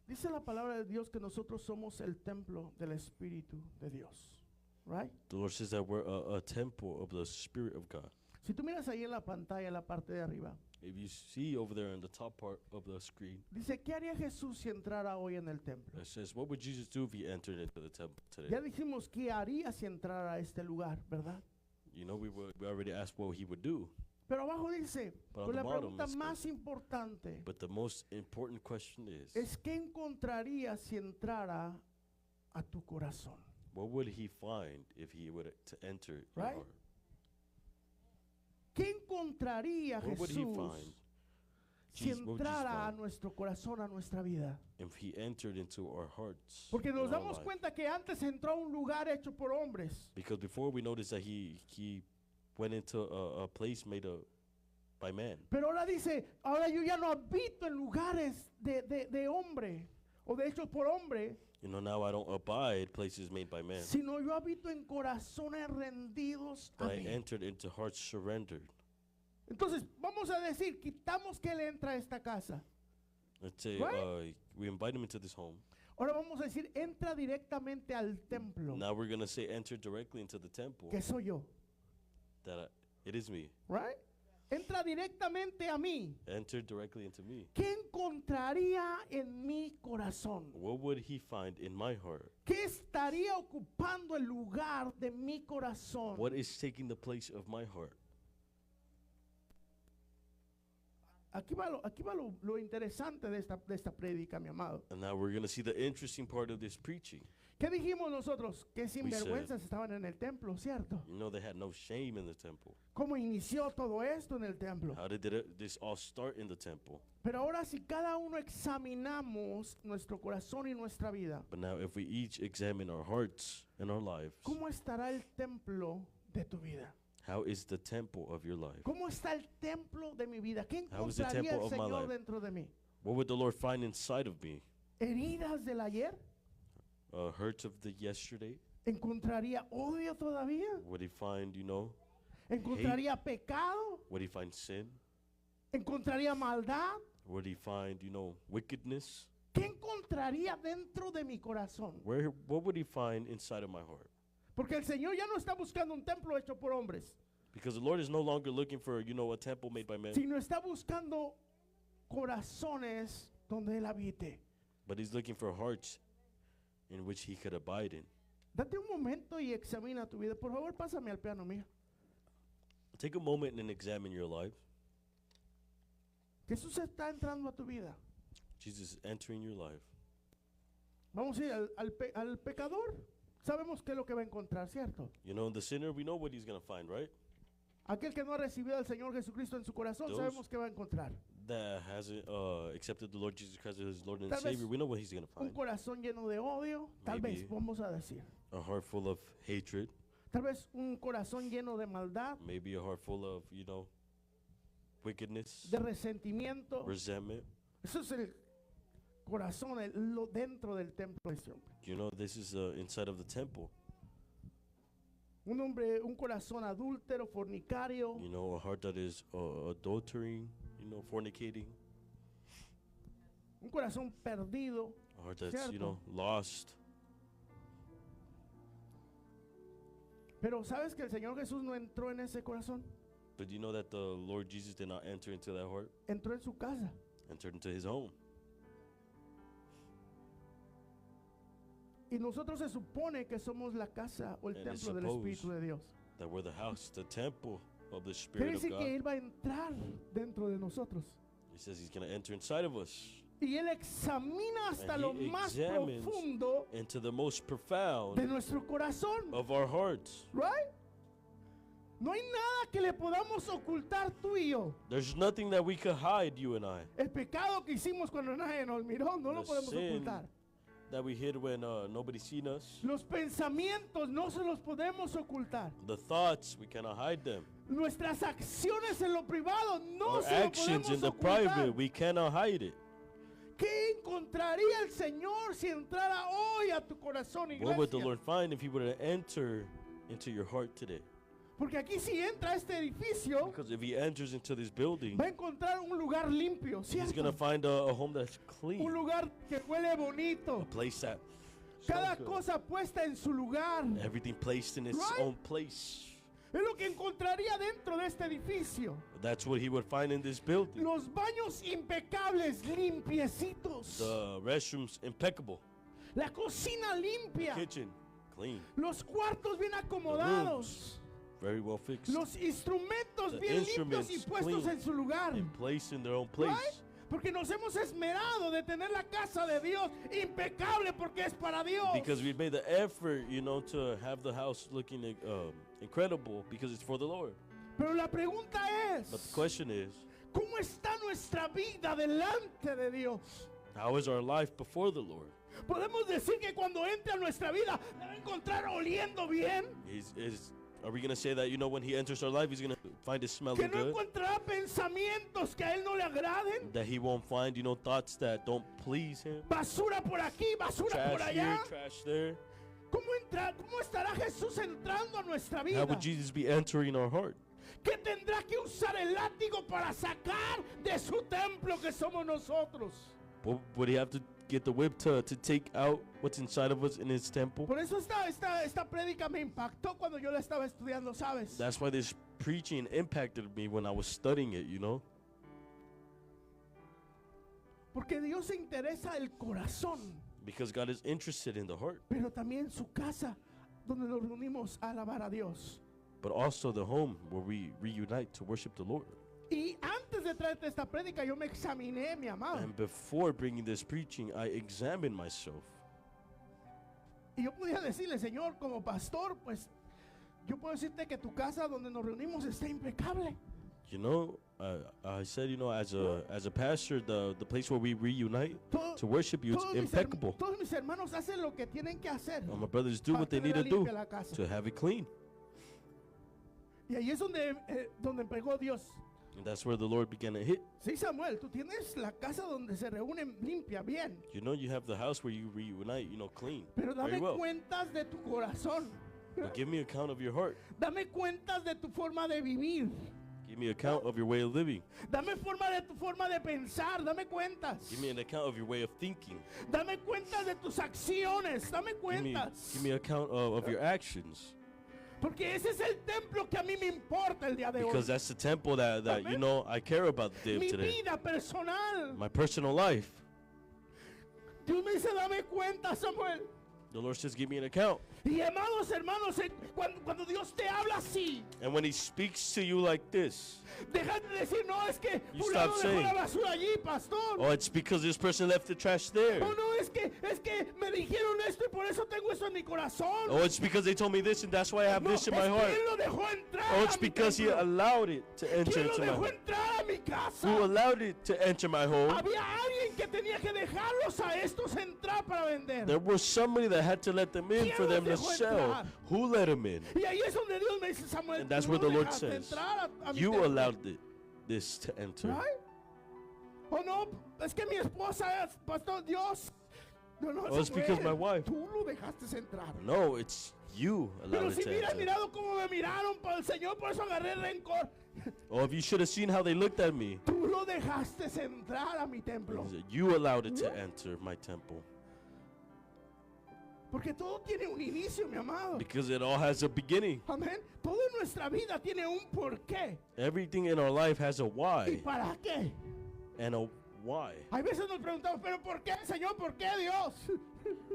Dice la palabra de Dios que nosotros somos el templo del Espíritu de Dios. Right? The Lord says that we're a temple of the Spirit of God. Si tú miras ahí en la pantalla, en la parte de arriba, If you see over there in the top part of the screen, dice, ¿qué haría Jesús si entrara hoy en el templo? it says, what would Jesus do if he entered into the temple today? Ya dijimos, ¿qué haría si entrara a este lugar, verdad? You know, we already asked what he would do. Pero abajo dice, But on con the la bottom pregunta it más importante, But the most important question es ¿qué encontraría si entrara a tu corazón? what would he find if he were to enter your Right? heart? ¿Qué encontraría What would he Jesús find? si Jesus, what would Jesus entrara a find? nuestro corazón, a nuestra vida? If he entered into our hearts. Porque nos and our damos life. cuenta que antes entró a un lugar hecho por hombres. Because before we noticed that he went into a place made by man. Pero ahora dice, ahora yo ya no habito en lugares de hombre o de hechos por hombre, You know, now I don't abide places made by man. sino yo habito en corazones rendidos a But I mí. entered into hearts surrendered. Entonces, vamos a decir, quitamos que él entra a esta casa. Let's say Right? we invite him into this home. Ahora vamos a decir, entra directamente al templo, Now we're going to say enter directly into the temple. que soy yo. That it is me. Right? Entra directamente a mí. Enter directly into me. ¿Qué encontraría en mi corazón? What would he find in my heart? ¿Qué estaría ocupando el lugar de mi corazón? What is taking the place of my heart? Aquí va lo interesante de esta prédica, mi amado. And now we're going to see the interesting part of this preaching. ¿Qué dijimos nosotros? Que said- sinvergüenzas estaban en el templo, ¿cierto? You know, they had no shame in the temple. ¿Cómo inició todo esto en el templo? How did this all start in the temple? Pero ahora si cada uno examinamos nuestro corazón y nuestra vida, But now if we each examine our hearts and our lives, ¿cómo estará el templo de tu vida? how is the temple of your life? ¿Cómo está el templo de mi vida? ¿Qué How is the encontraría temple el of my Señor life? dentro de mí? What would the Lord find inside of me? ¿Heridas del ayer? Hurts of the yesterday? ¿Encontraría odio todavía? Would he find, you know, ¿Encontraría pecado? would he find sin? ¿Encontraría maldad? Would he find, you know, wickedness? ¿Qué encontraría dentro de mi corazón? What would he find inside of my heart? Porque el Señor ya no está buscando un templo hecho por hombres, Because the Lord is no longer looking for, you know, a temple made by men, sino está buscando corazones donde Él habite. but he's looking for hearts in which he could abide in. Date un momento y examina tu vida. Por favor, pásame al piano, mija. Take a moment and examine your life. Jesús está entrando a tu vida. Jesus is entering your life. Vamos a ir al pecador. Sabemos qué es lo que va a encontrar, ¿cierto? You know, the sinner, we know what he's going to find, right? Aquel que no ha recibido al Señor Jesucristo en su corazón, Those- sabemos qué va a encontrar. That hasn't accepted the Lord Jesus Christ as his Lord and Tal vez Savior, we know what he's going to Un find. corazón lleno de odio, tal vez, Maybe. vamos a decir. A heart full of hatred, Tal vez un corazón lleno de maldad, maybe a heart full of, you know, wickedness, de resentimiento. resentment. Eso es el corazón lo dentro del templo de este hombre. You know, this is inside of the temple. Un corazón adúltero, fornicario, You know, a heart that is adultering, you know, fornicating. un corazón perdido. A heart that's, you Cierto. know, lost. Pero ¿sabes que el Señor Jesús no entró en ese corazón? But you know that the Lord Jesus did not enter into that heart, Entró en su casa. entered into his home. Y nosotros se supone que somos la casa o el And it's templo del supposed Espíritu de Dios. That we're the house, the temple of the Quiere Spirit of decir God. que Él va a entrar dentro de nosotros. He says he's going to enter inside of us Y Él examina hasta And lo he más examines profundo into the most de profound nuestro corazón. of our hearts. Right? No hay nada que le podamos ocultar tú y yo. There's nothing that we could hide, you and I, El pecado que hicimos cuando nadie nos miró, no lo The podemos sin. ocultar. that we hid when nobody's seen us. Los pensamientos no se los podemos ocultar. The thoughts, we cannot hide them. Nuestras acciones en lo privado no Our se lo actions podemos in the ocultar. private, we cannot hide it. ¿Qué encontraría el Señor si entrara hoy a tu corazón, What would the iglesia? Lord find if he were to enter into your heart today? Porque aquí si entra a este edificio, Because if he enters into this building, va a encontrar un lugar limpio, he's going to ¿cierto? find a home that's Un clean, lugar que huele bonito. a place that Cada smells good. cosa puesta en su lugar. Everything placed in its Right? own place. Es lo que encontraría dentro de este edificio. That's what he would find in this building. Los baños impecables, limpiecitos. The restrooms impeccable, La cocina limpia. kitchen clean, Los cuartos bien acomodados. very well fixed, Los instrumentos The bien limpios y instruments puestos clean. en su lugar. and placed in their own place. Right? Porque nos hemos esmerado de tener la casa de Dios impecable porque es para Dios. Because we've made the effort, you know, to have the house looking incredible because it's for the Lord. Pero la pregunta But the es, question is, ¿cómo está nuestra vida delante de Dios? how is our life before the Lord? Podemos decir que cuando entre a nuestra vida debe encontrar oliendo bien, Are we going to say that, when he enters our life, he's going to find it que smelling no good? encontrará pensamientos que a él no le agraden, That he won't find, thoughts that don't please him? basura por aquí, basura por Trash here, allá. trash there. ¿Cómo estará Jesús entrando a nuestra How vida? would Jesus be entering our heart? ¿Qué tendrá que usar el látigo para sacar de su templo que somos nosotros? Would he have to get the whip to take out what's inside of us in his temple? Por eso esta prédica me impactó cuando yo la estaba estudiando, ¿sabes? That's why this preaching impacted me when I was studying it, Porque Dios se interesa el corazón, Because God is interested in the heart, pero también su casa donde nos reunimos a alabar a Dios. but also the home where we reunite to worship the Lord. Y antes de traerte esta prédica yo me examiné, mi amado. And before bringing this preaching, I examined myself. Y yo podía decirle, Señor, como pastor, pues yo puedo decirte que tu casa donde nos reunimos está impecable. I said, as a pastor, the place where we reunite to worship you, it's impeccable. Todos mis hermanos hacen lo que tienen que hacer. And my brothers do para what they need tenerla to do limpia la casa. to have it clean. Y ahí es donde pegó Dios. And that's where the Lord began to hit. Sí, Samuel, tú tienes la casa donde se reúnen limpia, bien. You have the house where you reunite, clean. Pero Very dame well. cuentas de tu corazón. But give me account of your heart. Dame cuentas de tu forma de vivir. Give me account of your way of living. Dame forma de tu forma de pensar. Dame cuentas. Give me an account of your way of thinking. Dame cuentas de tus acciones. Dame cuentas. Give me account of your actions. Porque ese es el templo que a mí me importa el día de hoy. Because that's the temple that Amen. I care about the day of Mi today. vida personal. My personal life. Dios me dice, dame cuenta, Samuel. The Lord says, give me an account. Y amados hermanos, cuando Dios te habla así, And when he speaks to you like this, deja de decir, no, es que You fulano stop dejó saying, la basura allí, pastor. oh, it's because this person left the trash there. Oh, no, es que me dijeron esto y por eso tengo eso en mi corazón. Oh, it's because they told me this and that's why I have No, this in es my que heart. Él lo dejó entrar Oh, a it's mi because he templo. allowed it to enter ¿Quién lo into my dejó home. entrar a mi casa? Who allowed it to enter my home? Había alguien que tenía que dejarlos a estos entrar para vender. There was somebody that had to let them in ¿Quién for them to los dejó sell. entrar? Who let them in? Y ahí es donde Dios me dice, Samuel, And that's tú where no the Lord dejaste says, entrar a mi you templo. allowed this to enter. Right? Oh, no, es que mi esposa es, pastor, Dios. No, no, Oh, it's because my wife. Tú lo dejaste entrar. No, it's you Pero allowed it si to hubieras enter. mirado cómo me miraron para el Señor, por eso agarré rencor. Oh, if you should have seen how they looked at me. Tú lo dejaste entrar a mi templo. He said, you allowed it to enter my temple. Porque todo tiene un inicio, mi amado. Because it all has a beginning. Amén. Toda nuestra vida tiene un porqué. Everything in our life has a ¿Y why para qué? and a why. Hay veces nos preguntamos, ¿pero por qué, Señor? ¿Por qué, Dios?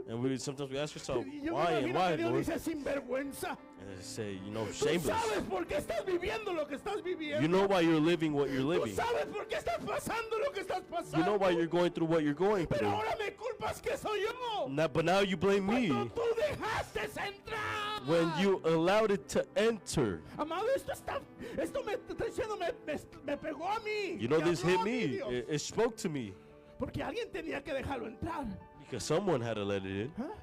And sometimes we ask ourselves, Y yo why me and imagino why, que Dios Lord? dice sinvergüenza. And they say, Tú shameless. sabes por qué estás viviendo lo que estás viviendo. You know why you're living what you're Tú living. sabes por qué estás pasando lo que estás pasando. You know why you're going through what you're going Pero through. ahora me culpas que soy yo. But now you blame Cuando me tú dejaste entrar. when you allowed it to enter. Amado, esto me está diciendo, me pegó a mí. You know, Me this habló hit a mí, me. Dios. It spoke to me. Porque alguien tenía que dejarlo entrar. Because someone had to let it in. ¿Ah?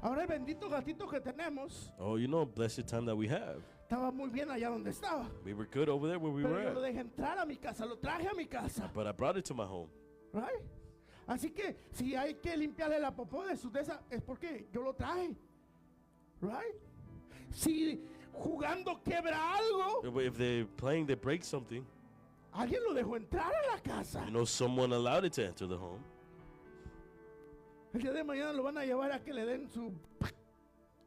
Ahora el bendito gatito que tenemos Oh, blessed time that we have. estaba muy bien allá donde estaba. We were good over there where we Pero were yo lo at. dejé entrar a mi casa, lo traje a mi casa. But I brought it to my home. Right? Así que si hay que limpiarle la popó de su esa es porque yo lo traje. Right? Si jugando quebra algo, If they're playing, they break something. alguien lo dejó entrar a la casa. Someone allowed it to enter the home. El día de mañana lo van a llevar a que le den su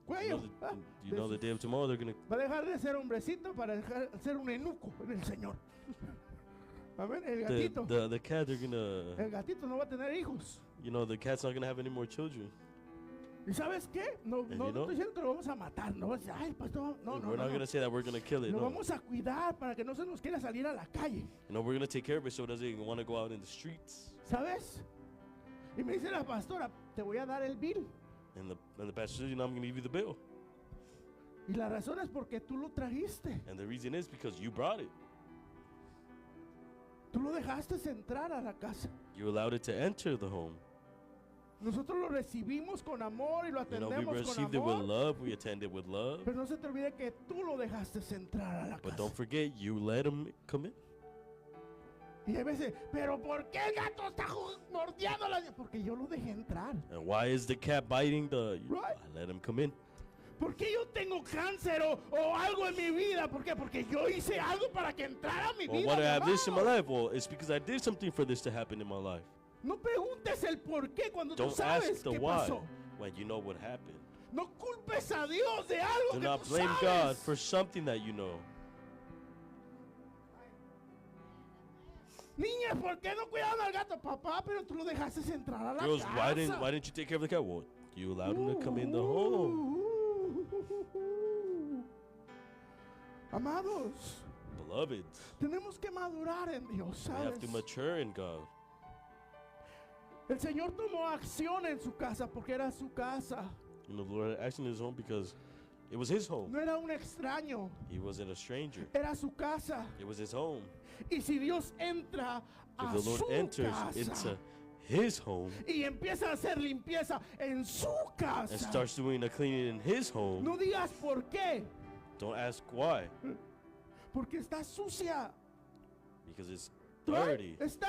cuello. ¿ah? The day of tomorrow they're going to... Va a dejar de ser hombrecito para dejar de ser un eunuco en el Señor. Amén. El gatito. The cat, they're going to... El gatito no va a tener hijos. The cat's not going to have any more children. ¿Y sabes qué? No estoy diciendo que lo vamos a matar. No, ay, pastor, no. We're not going to say that we're going to kill it. Lo No. vamos a cuidar para que no se nos quiera salir a la calle. We're going to take care of it so it doesn't want to go out in the streets. ¿Sabes? Y me dice la pastora, te voy a dar el bill. And the pastor says, I'm going to give you the bill. Y la razón es porque tú lo trajiste. And the reason is because you brought it. Tú lo dejaste entrar a la casa. You allowed it to enter the home. Nosotros lo recibimos con amor y lo You know, we atendemos con received it with amor. love. We attended with love. Pero no se te olvide que tú lo dejaste entrar a la But casa. don't forget, you let him come in. Y a veces, pero ¿por qué el gato está mordiendo la? Porque yo lo dejé entrar. And why is the cat biting the? Right. I let him come in. ¿Por qué yo tengo cáncer o algo en mi vida? ¿Por qué? Porque yo hice algo para que entrara a mi Well, vida. why do I mi have this in my amado. life? Well, it's because I did something for this to happen in my life. No preguntes el por qué cuando tú Don't sabes ask the qué why pasó. when you know what happened. No culpes a Dios de algo Do que not tú blame sabes. God for something that you know. Niñas, ¿por qué no cuidaban al gato? Papá, pero tú lo dejaste entrar a la Girls, casa. why didn't you take care of the cat? Well, you allowed him to come in the home. Amados, Beloved, tenemos que madurar en Dios, we have ¿sabes? to mature in God. El Señor tomó acción en su casa porque era su casa. You know, the Lord acted in his home because it was his home. No era un extraño, He wasn't a stranger. era su casa. It was his home. Y si Dios entra a If the Lord su enters casa into his home y empieza a hacer limpieza en su casa, and starts doing the cleaning in his home, no digas por qué, don't ask why, porque está sucia. because it's Right? dirty. Está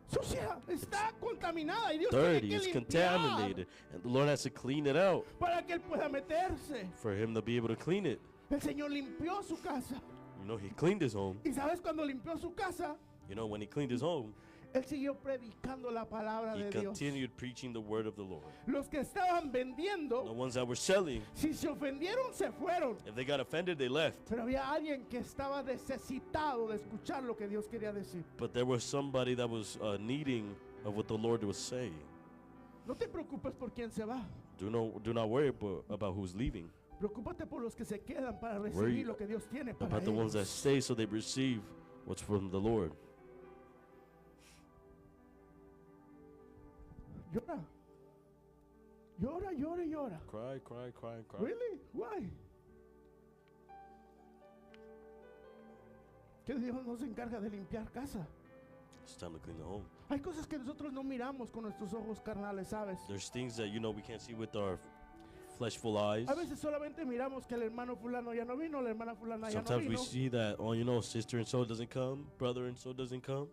sucia, está contaminada y Dios Dirty, tiene it's que contaminated, and the Lord has to clean it out para que él pueda meterse. for him to be able to clean it. El Señor limpió su casa. You know, he cleaned his home. ¿Y sabes cuando limpió su casa? You know, when he cleaned his home, Él siguió predicando la palabra he de Dios. continued preaching the word of the Lord. Los que estaban The vendiendo, ones that were selling, si se ofendieron, se fueron. if they got offended, they left. Pero había alguien que estaba necesitado de escuchar lo que Dios quería decir. But there was somebody that was needing of what the Lord was saying. No te preocupes por quién se va. Do not worry about who's leaving. Preocúpate por los que se quedan para Worry recibir lo que Dios tiene para About the ones that ellos. stay so they receive what's from the Lord. Llora. Llora, llora, y llora. Cry, cry, cry, cry. Really? Why? Que Dios no se encarga de limpiar casa. It's time to clean the home. Hay cosas que nosotros no miramos con nuestros ojos carnales, ¿sabes? There's things that, you know, we can't see with our fleshful eyes. A veces solamente miramos que el hermano fulano ya no vino, la hermana fulana ya no Sometimes we vino. see that, oh, you know, sister and so doesn't come, brother and so doesn't come.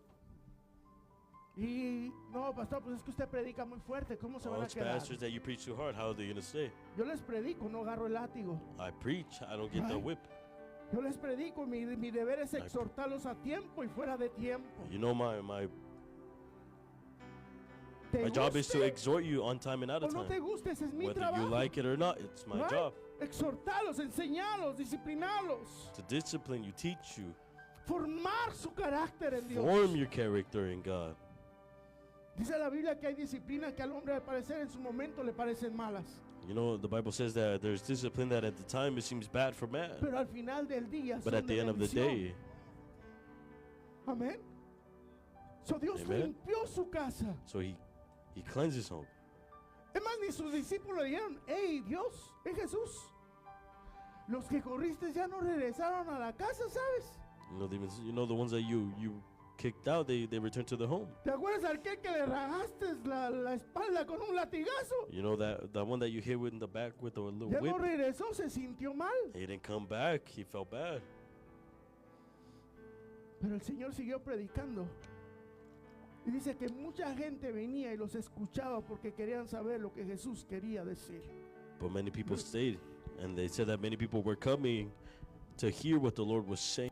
Y no, pastor, pues es que usted predica muy fuerte, ¿cómo se Oh, van a it's quedar? pastors that you preach too hard. How are they going to stay? Yo les predico, no agarro el látigo. I preach, I don't get the Right. whip. Yo les predico, mi deber es I- exhortarlos a tiempo y fuera de tiempo. You know, my ¿Te job is to guste exhort you on time and out o of no te time. guste? Ese es mi Whether trabajo. you like it or not, it's my Right? job. Exhortarlos, enseñarlos, disciplinarlos, To discipline you, teach you, formar su carácter en Dios. form your character in God. Dice la Biblia que hay disciplinas que al hombre al parecer en su momento le parecen malas, You know, the Bible says that there's discipline that at the time it seems bad for man, pero al final del día but son at the de end of the bendición. day, Amén. So Dios Amen. limpió su casa. so he cleanses home. Es más, ni sus discípulos le dijeron, hey Dios, Jesús, los que corriste ya no regresaron a la casa, ¿sabes? You know the ones that you kicked out, they returned to the home. ¿Te acuerdas aquel que le rajaste la espalda con un latigazo? You know that one that you hit with in the back with a little Ya no whip. regresó, se sintió mal. He didn't come back. He felt bad. Pero el Señor siguió predicando. Y dice que mucha gente venía y los escuchaba porque querían saber lo que Jesús quería decir. But many people stayed, and they said that many people were coming to hear what the Lord was saying.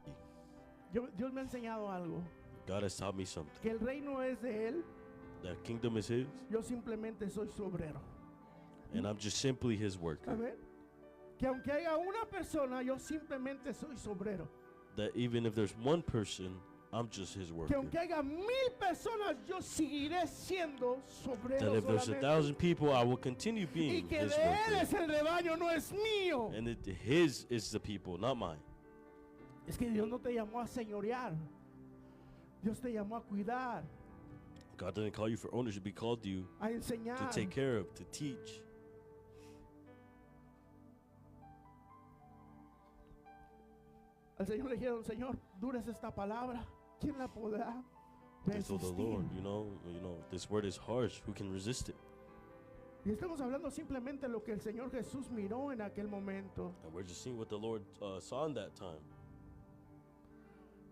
Dios me ha enseñado algo, God has taught me something. que el reino es de Él, That kingdom is His, yo simplemente soy su obrero. and I'm just simply His worker. Amén. Que aunque haya una persona, yo simplemente soy su obrero. That even if there's one person, I'm just His Que worker. aunque haya 1000 personas, yo seguiré siendo su obrero That if there's solamente. 1,000 people, I will continue Y being que His de Él worker. es el rebaño, no es mío. And His is the people, not mine. Es que Dios no te llamó a señorear. Dios te llamó a cuidar, God didn't call you for ownership. He called you a to enseñar. take care of, to teach. Al Señor le dijeron, Señor, dura es esta palabra. ¿Quién la podrá They told the resistir? Lord, this word is harsh. Who can resist it? Y estamos hablando simplemente de lo que el Señor Jesús miró en aquel momento. And we're just seeing what the Lord saw in that time.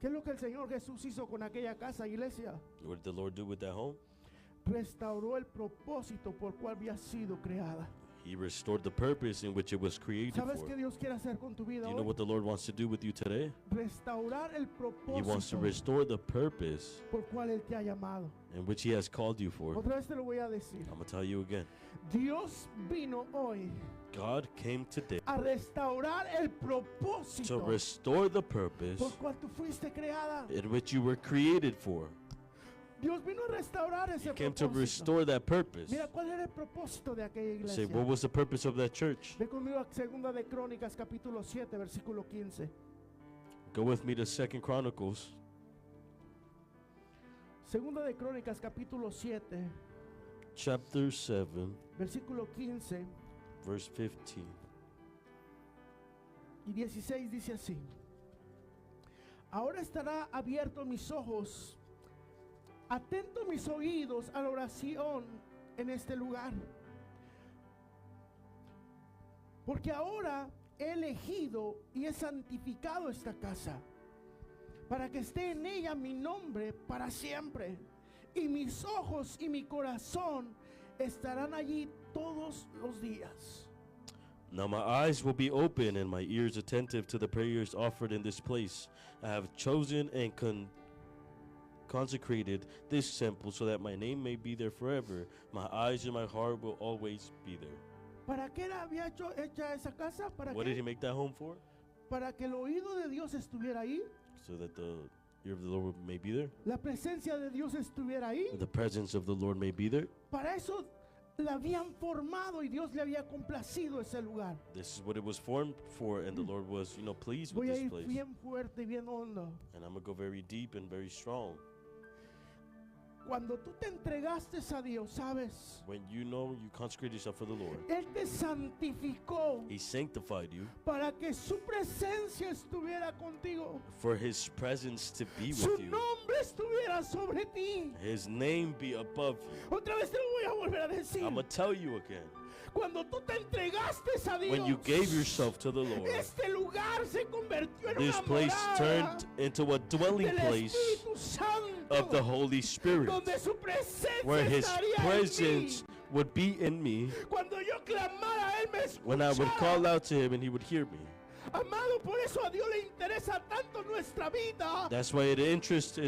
¿Qué es lo que el Señor Jesús hizo con aquella casa, iglesia? What did the Lord do with that home? Restauró el propósito por cual había sido creada. He restored the purpose in which it was created ¿Sabes for. qué Dios quiere hacer con tu vida Do you know hoy? what the Lord wants to do with you today? Restaurar el He wants to propósito restore the purpose por cual Él te ha llamado. in which He has called you for. Otra vez te lo voy a decir. I'm going to tell you again. Dios vino hoy God came today a restaurar el to propósito restore the purpose por cual tú fuiste creada. in which you were created for. Dios vino a restaurar ese He came to propósito. restore that purpose. Mira, ¿cuál era el propósito de aquella Say, iglesia? what was the purpose of that church? Ve conmigo a Segunda de Crónicas, capítulo 7, versículo 15. Go with me to 2 Chronicles, Segunda de Crónicas, capítulo 7, chapter 7, versículo 15 verse 15. y 16 dice así. Ahora estará abierto mis ojos, atento mis oídos a la oración en este lugar. Porque ahora he elegido y he santificado esta casa, para que esté en ella mi nombre para siempre. Y mis ojos y mi corazón estarán allí todos los días. Now my eyes will be open and my ears attentive to the prayers offered in this place. I have chosen and consecrated this temple so that my name may be there forever. My eyes and my heart will always be there. ¿Para qué la había hecha esa casa? ¿Para What did He qué? make that home for? Para que el oído de Dios estuviera ahí, So that the ear of the Lord may be there. la presencia de Dios estuviera ahí. The presence of the Lord may be there. Para eso la habían formado y Dios le había complacido ese lugar. This is what it was formed for, and the Lord was, pleased with Voy a this ir place. bien fuerte y bien hondo. And I'm going to go very deep and very strong. Cuando tú te entregaste a Dios, ¿sabes? When you consecrate yourself for the Lord, Él te santificó He sanctified you para que su presencia estuviera contigo. for His presence to be Su with you. nombre estuviera sobre ti. His name be above you. Otra vez te lo voy a volver a decir. I'm going to tell you again. Cuando tú te entregaste a Dios, When you gave yourself to the Lord, este lugar se convirtió en this una place morada turned into a dwelling del place Espíritu Santo, of the Holy Spirit, donde su presencia where His estaría en presence mí. would be in me. Cuando yo clamara, Él me escuchara. When I would call out to Him and He would hear me. Amado, por eso a Dios le interesa tanto nuestra vida. That's why it interests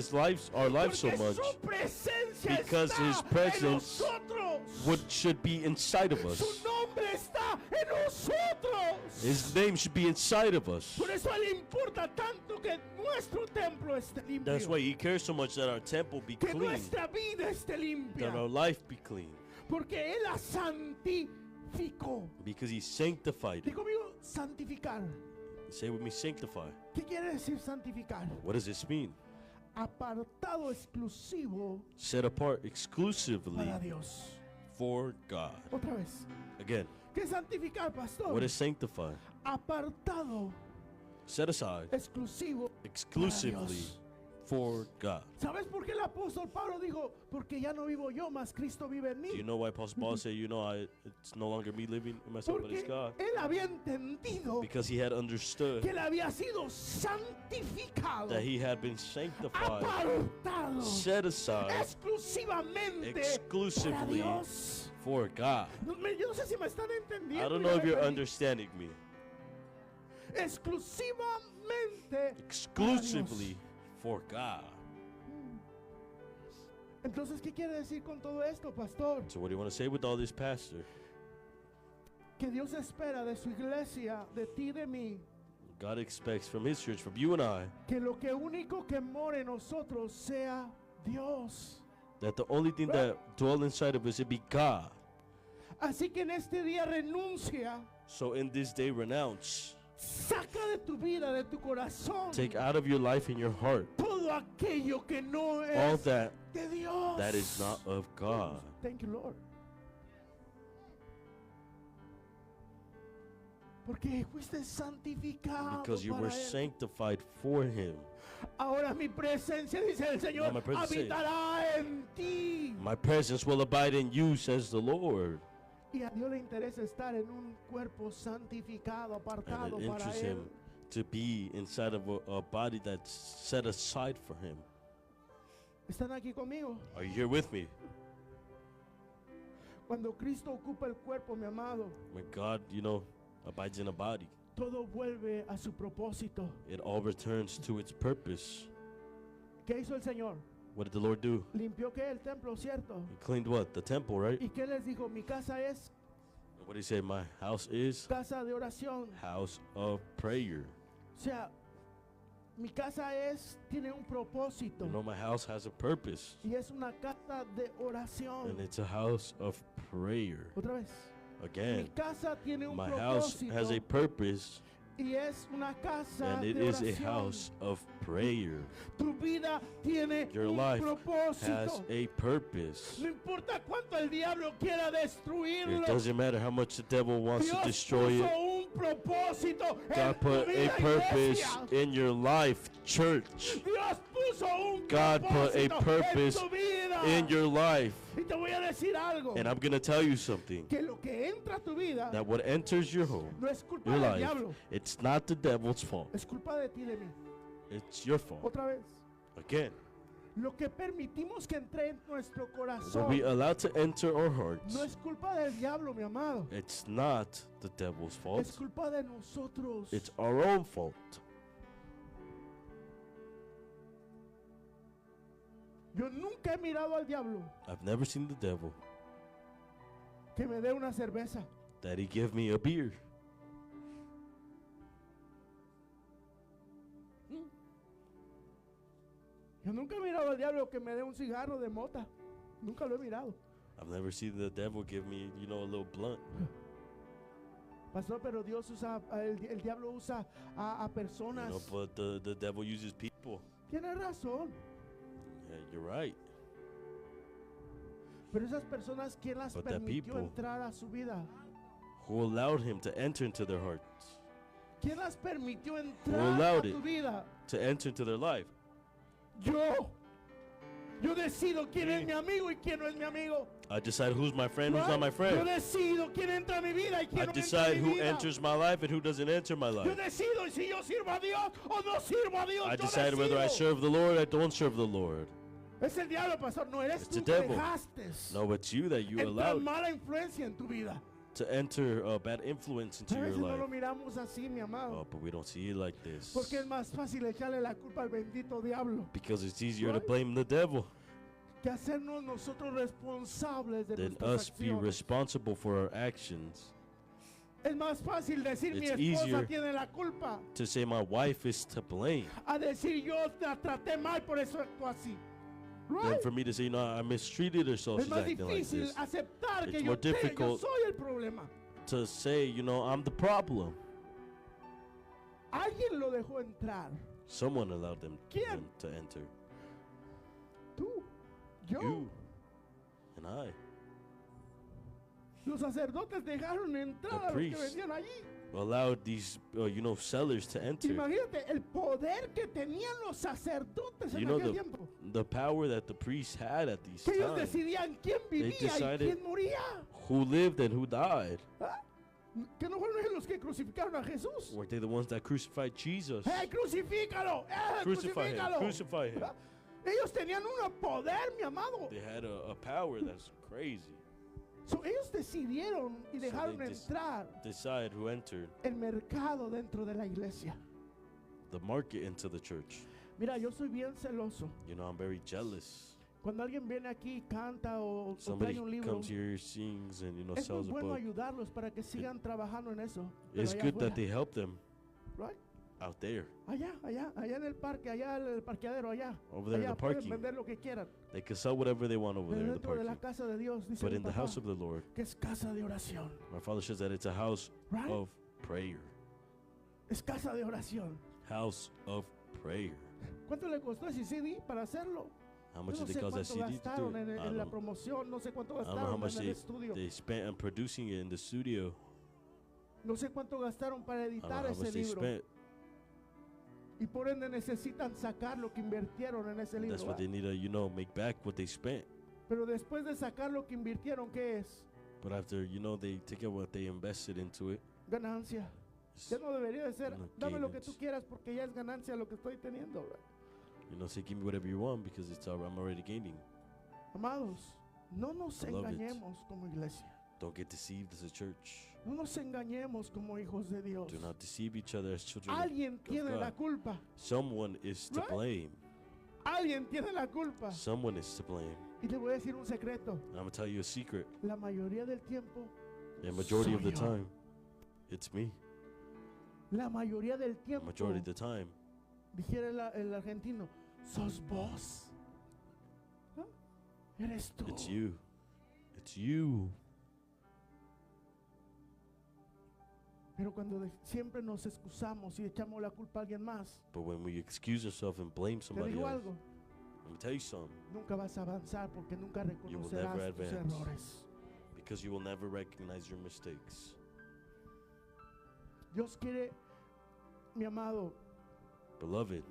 our lives so Porque much. su presencia Because está His en presence nosotros. What should be inside of us. Su nombre está en nosotros. His name should be inside of us. Por eso a Él le importa tanto que nuestro templo esté limpio. That's why He cares so much that our temple be que clean, nuestra vida esté limpia. that our life be clean, Porque Él la santificó. because He sanctified Digo it. conmigo, santificar. Say with me, sanctify. ¿Qué quiere decir santificar? What does this mean? Apartado exclusivo Set apart exclusively para Dios. for God. Otra vez. Again, ¿Qué es santificar, pastor? what is sanctify? Apartado Set aside exclusivo. exclusively Dios. for God. ¿Sabes por qué el apóstol Pablo dijo? Porque ya no vivo yo, más Cristo vive en Do mí. you know why Apostle Paul said, it's no longer me living in myself, but it's Porque God? él había entendido Because he had understood que él había sido santificado, that he had been sanctified, apartado set aside exclusivamente para exclusively Dios. for God. Yo no sé si me están entendiendo. I don't ya know if me you're perdí. understanding me. Exclusivamente Exclusively for God. Entonces, ¿qué quiere decir con todo esto, pastor? So what do you want to say with all this, Pastor? Que Dios espera de su iglesia, de ti y de mí, God expects from His church, from you and I, que lo que único que more en nosotros sea Dios. that the only thing that dwell inside of us, it be God. Así que en este día renuncia, So in this day, renounce. saca de tu vida, de tu corazón, Take out of your life and your heart todo aquello que no all es that de Dios. that is not of God. Thank you, Lord. Porque fuiste santificado because you para were Él. sanctified for Him. Ahora mi presencia, dice el Señor, my presence says, habitará en ti. My presence will abide in you, says the Lord. Y a Dios le interesa estar en un cuerpo santificado, apartado And it para interests Él. Him to be inside of a body that's set aside for Him. ¿Están aquí conmigo? Are you here with me? Cuando Cristo ocupa el cuerpo, mi amado, When God, abides in a body, todo vuelve a su propósito. it all returns to its purpose. ¿Qué hizo el Señor? What did the Lord do? Limpió que el templo, ¿cierto? He cleaned what? The temple, right? ¿Y qué les dijo? Mi casa es And what did He say? My house is casa de oración. house of prayer. O sea, mi casa tiene un propósito. My house has a purpose, Y es una casa de oración. and it's a house of prayer. Otra vez. Mi Again, casa tiene un my house propósito. has a purpose, Y es una casa and it de is a oración. house of prayer. Tu vida tiene Your un life propósito. has a purpose. No importa cuánto el diablo quiera destruirlo. It doesn't matter how much the devil wants to Dios destroy puso it. un propósito en God tu put a vida, purpose iglesia. in your life, church. Dios puso un God put a propósito purpose en tu vida. in your life. Y te voy a decir algo. And I'm going to tell you something. Que lo que entra a tu vida That what enters your home, no es culpa your del life, diablo. it's not the devil's fault. Es culpa de ti, de mí. It's your fault. Otra vez. Again, Lo que permitimos que entre en nuestro what corazón we allow to enter our hearts, no es culpa del diablo, mi amado. it's not the devil's fault. Es culpa de nosotros. It's our own fault. Yo nunca he mirado al diablo I've never seen the devil que me dé una cerveza. that he give me a beer. Yo nunca he mirado al diablo que me dé un cigarro de mota. Nunca lo he mirado. I've never seen the devil give me, a little blunt. Pastor, pero Dios usa, el diablo usa a personas. But the devil uses people. Tiene razón. Yeah, you're right. Pero esas personas, ¿quién las But the permitió people- entrar a su vida? Who allowed him to enter into their hearts, ¿Quién las permitió entrar a allowed tu it? vida? to enter into their life? Yo. Yo decido quién Me. es mi amigo y quién no es mi amigo. I decide who's my friend, who's not my Yo friend. decido quién entra a mi vida y quién I no entra a decide mi who vida. enters my life and who doesn't enter my Yo life. decido si yo sirvo a Dios o no sirvo a Dios. I Yo decide whether I decido. serve the Lord or I don't serve the Lord. Es el diablo, pastor. No eres It's tú the que devil. dejaste No, it's you that you entrar allowed mala influencia en tu vida. to enter a bad influence into A your veces no lo life. miramos así, mi amado. Oh, but we don't see it like this. Porque es más fácil echarle la culpa al bendito diablo Because it's easier to Right. blame the devil que hacernos nosotros responsables de than nuestras us be acciones. responsible for our actions. Es más fácil decir mi It's esposa easier tiene la culpa To say my wife is to blame a decir yo la traté mal, por eso actúo así. than Right? for me to say, I mistreated her, so Es she's más acting like difícil this. aceptar que It's yo, more yo difficult. soy el problema. To say, I'm the problem. Alguien lo dejó entrar. Someone allowed them ¿Quién? to enter. Tú, yo. You and I. Los sacerdotes dejaron entrar The a los que priest. venían allí. Allowed these, sellers to enter. Imagínate el poder que tenían los sacerdotes en You know aquel tiempo. the power that the priests had at these Que ellos times. decidían quién vivía y decided- quién moría. Who lived and who died. ¿Ah? Que no fueron ellos los que crucificaron a Jesús. Weren't they the ones that crucified Jesus? ¡Eh, crucifícalo! ¡Eh, Crucify him. crucifícalo! Crucify him. ¿Ah? Ellos tenían un poder, mi amado. They had a power that's crazy. So, ellos decidieron y they dejaron just- entrar Decide who entered el mercado dentro de la iglesia. the market into the church. Mira, yo soy bien celoso. I'm very jealous. Cuando alguien viene aquí, canta o Somebody trae un libro, comes here, sings, and es muy sells a bueno book. ayudarlos para que sigan trabajando en eso. Pero It's allá good that afuera, they help them right? out there. Allá en el parque, allá en el parqueadero, allá. Over there in Allá the pueden parking. vender lo que quieran. They can sell whatever they want over Pero there in the dentro de la parking. casa de Dios, dice But mi in the papá, house of the Lord, que es casa de oración. my father says that it's a house Right? of prayer. Es casa de oración. House of prayer. ¿Cuánto le costó ese CD para hacerlo? How Yo much no did sé it cost that cuánto CD to do gastaron it? en la promoción, no sé cuánto I don't know how gastaron much en el estudio. they spent on producing it in the studio. No sé cuánto gastaron para I don't editar know how ese much they libro. spent. Y por ende necesitan sacar lo que invirtieron en ese And libro. that's what they need to, make back what they spent. Pero después de sacar lo que invirtieron, ¿qué es? But after, they take out what they invested into it. Ganancia. It's, Ya no debería de ser, No, dame lo que gains. tú quieras porque ya es ganancia lo que estoy teniendo, ¿verdad? say give me whatever you want because I'm already gaining. Amados, no nos Beloved. engañemos como iglesia. Don't get deceived as a church. No nos engañemos como hijos de Dios. Do not deceive each other as children. Alguien tiene God. la culpa. Someone is to Right? blame. Alguien tiene la culpa. Someone is to blame. Y te voy a decir un secreto. I'm going to tell you a secret. La mayoría del tiempo, The majority of the Soy yo. time, it's me. la mayoría del The tiempo, majority of the time, dijera el argentino, sos vos. ¿Ah? Eres tú. it's you. It's you. Pero cuando siempre nos excusamos y echamos la culpa a alguien más, But when we excuse ourselves and blame te somebody digo else, algo, let me tell you something. nunca vas a avanzar porque nunca will reconocerás never tus advance. errores. Because you will never recognize your mistakes. Dios quiere, mi amado, Beloved,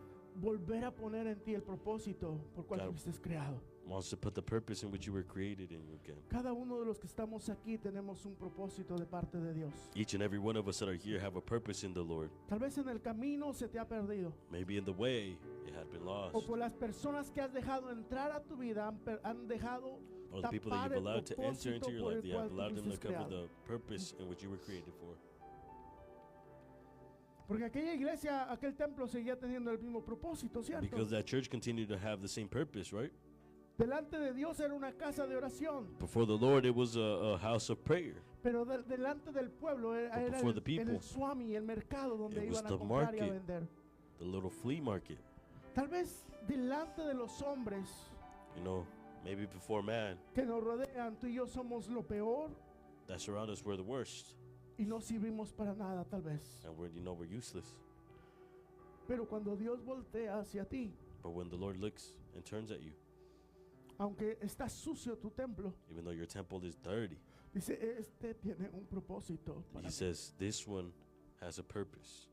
volver a poner en ti el propósito por cual God. fuiste creado. wants to put the purpose in which you were created in you again. Cada uno de los que estamos aquí tenemos un propósito de parte de Dios. Each and every one of us that are here have a purpose in the Lord. Tal vez en el camino se te ha perdido. Maybe in the way it had been lost. O por las personas que has dejado entrar a tu vida han dejado Or the people that tapar you've el allowed to enter into propósito your por life, el you have cual tú allowed them to fuiste cover creado. the purpose in which you were created for. Porque aquella iglesia, aquel templo seguía teniendo el mismo propósito, ¿cierto? Because that church continued to have the same purpose, right? Delante de Dios era una casa de oración, Before the Lord, it was a house of prayer. pero delante del pueblo era, But era before the el people, swami, el mercado donde it was iban a the comprar y a market. vender. The little flea market. Tal vez delante de los hombres Maybe before man que nos rodean, tú y yo somos lo peor that surround us, we're the worst. y no servimos para nada, tal vez. And we're useless. Pero cuando Dios voltea hacia ti, But when the Lord looks and turns at you, aunque está sucio tu templo, even though your temple is dirty, dice, este tiene un propósito. Para He mí. says, this one has a purpose.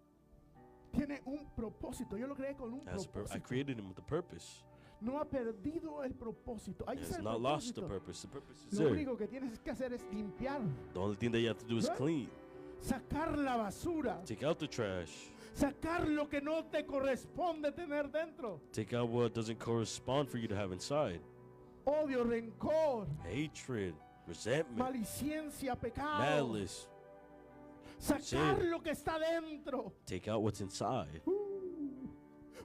Tiene un propósito. Yo lo creé con un I propósito. created him with a purpose. No ha perdido el propósito. Ahí He está has el not lost the propósito. purpose. The purpose is Lo there. único que tienes que hacer es limpiar, The only thing that you have to do is Right? clean. sacar la basura, Take out the trash. sacar lo que no te corresponde tener dentro. Take out what doesn't correspond for you to have inside. Odio, rencor, Hatred, resentment, maliciencia, pecado. malice. Sacar sin. lo que está dentro. Take out what's inside.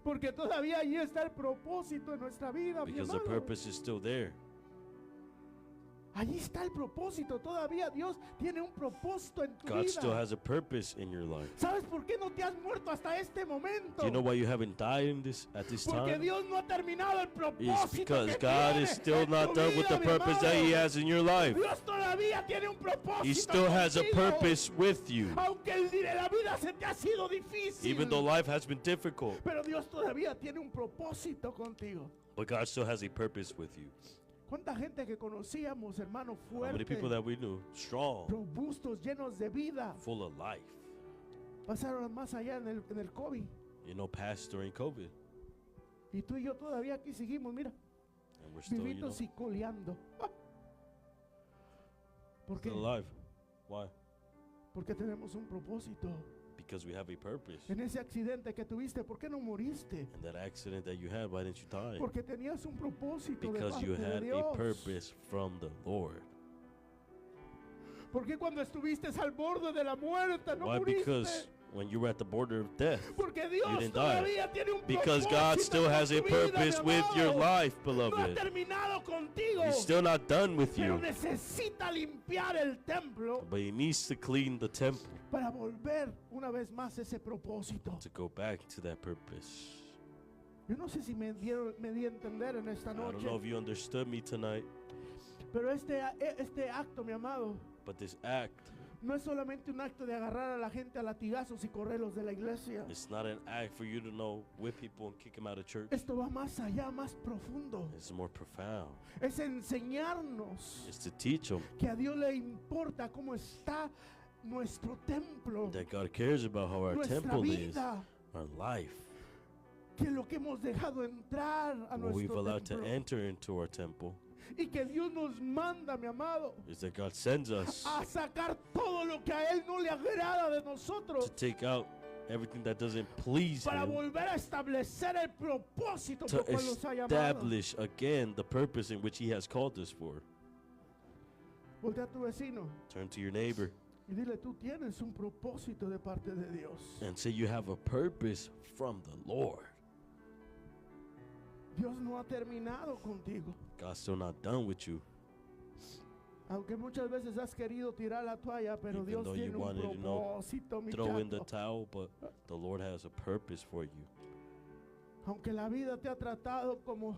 Porque todavía ahí está el propósito en nuestra vida, mi Because the hermano. purpose is still there. Allí está el propósito. Todavía Dios tiene un propósito en tu God still vida. has a purpose in your life. ¿Sabes por qué no te has muerto hasta este momento? Do you know why you haven't died at this Porque time? Dios no ha terminado el It's propósito because que God tiene is still en not tu done with vida, the mi purpose that He hermano. has in your life. Dios todavía tiene un propósito He still has a contigo. purpose with you. Aunque la vida se te ha sido difícil. Even though life has been difficult, Pero Dios todavía tiene un propósito contigo. but God still has a purpose with you. ¿Cuánta gente que conocíamos, hermano, How many people fuerte, that we knew, strong, robustos, llenos de vida, full of life, pasaron más allá en el COVID? passed during COVID. Y tú y yo todavía aquí seguimos, mira, And we're still, vivitos y coleando. ¿Por qué? still alive. Why? Porque tenemos un propósito. Because we have a purpose. En ese accidente que tuviste, ¿por qué no moriste? And that accident that you had, why didn't you die? Porque tenías un propósito de Because parte you de had a Dios. purpose from the Lord. ¿Por qué cuando estuviste al borde de la muerte no Why? moriste? Because when you were at the border of death, Porque Dios didn't die. todavía tiene un because propósito God still has con a tu vida, purpose mi with your amado. life, No ha beloved. terminado contigo, He's still not done with pero you, necesita limpiar el templo but He needs to clean the temple para volver una vez más ese propósito. to go back to that purpose. Yo no sé si me di a entender en esta I don't noche, know if you understood me tonight, pero este acto, mi amado, but this act, no es solamente un acto de agarrar a la gente a latigazos y correrlos de la iglesia. it's not an act for you to whip people and kick them out of church. Esto va más allá, más profundo. It's more profound. Es enseñarnos It's to teach them que a Dios le importa cómo está nuestro templo, That God cares about how our nuestra temple is, vida, our life, que lo que hemos dejado entrar a what we've nuestro allowed to templo. enter into our temple, Y que Dios nos manda, mi amado, is that God sends us a sacar todo lo que a Él no le agrada de to nosotros take out everything that doesn't please para Him, volver a establecer el propósito to por cual nos ha llamado. establish again the purpose in which He has called us for. Voltea a tu vecino Turn to your neighbor y dile, tú tienes un propósito de parte de Dios. and say you have a purpose from the Lord. Dios no ha terminado contigo. God's still not done with you. Aunque muchas veces has querido tirar la toalla, pero Even Dios though you tiene un wanted to, propósito, mi Throw in the chato. towel, but the Lord has a purpose for you. Aunque la vida te ha tratado como,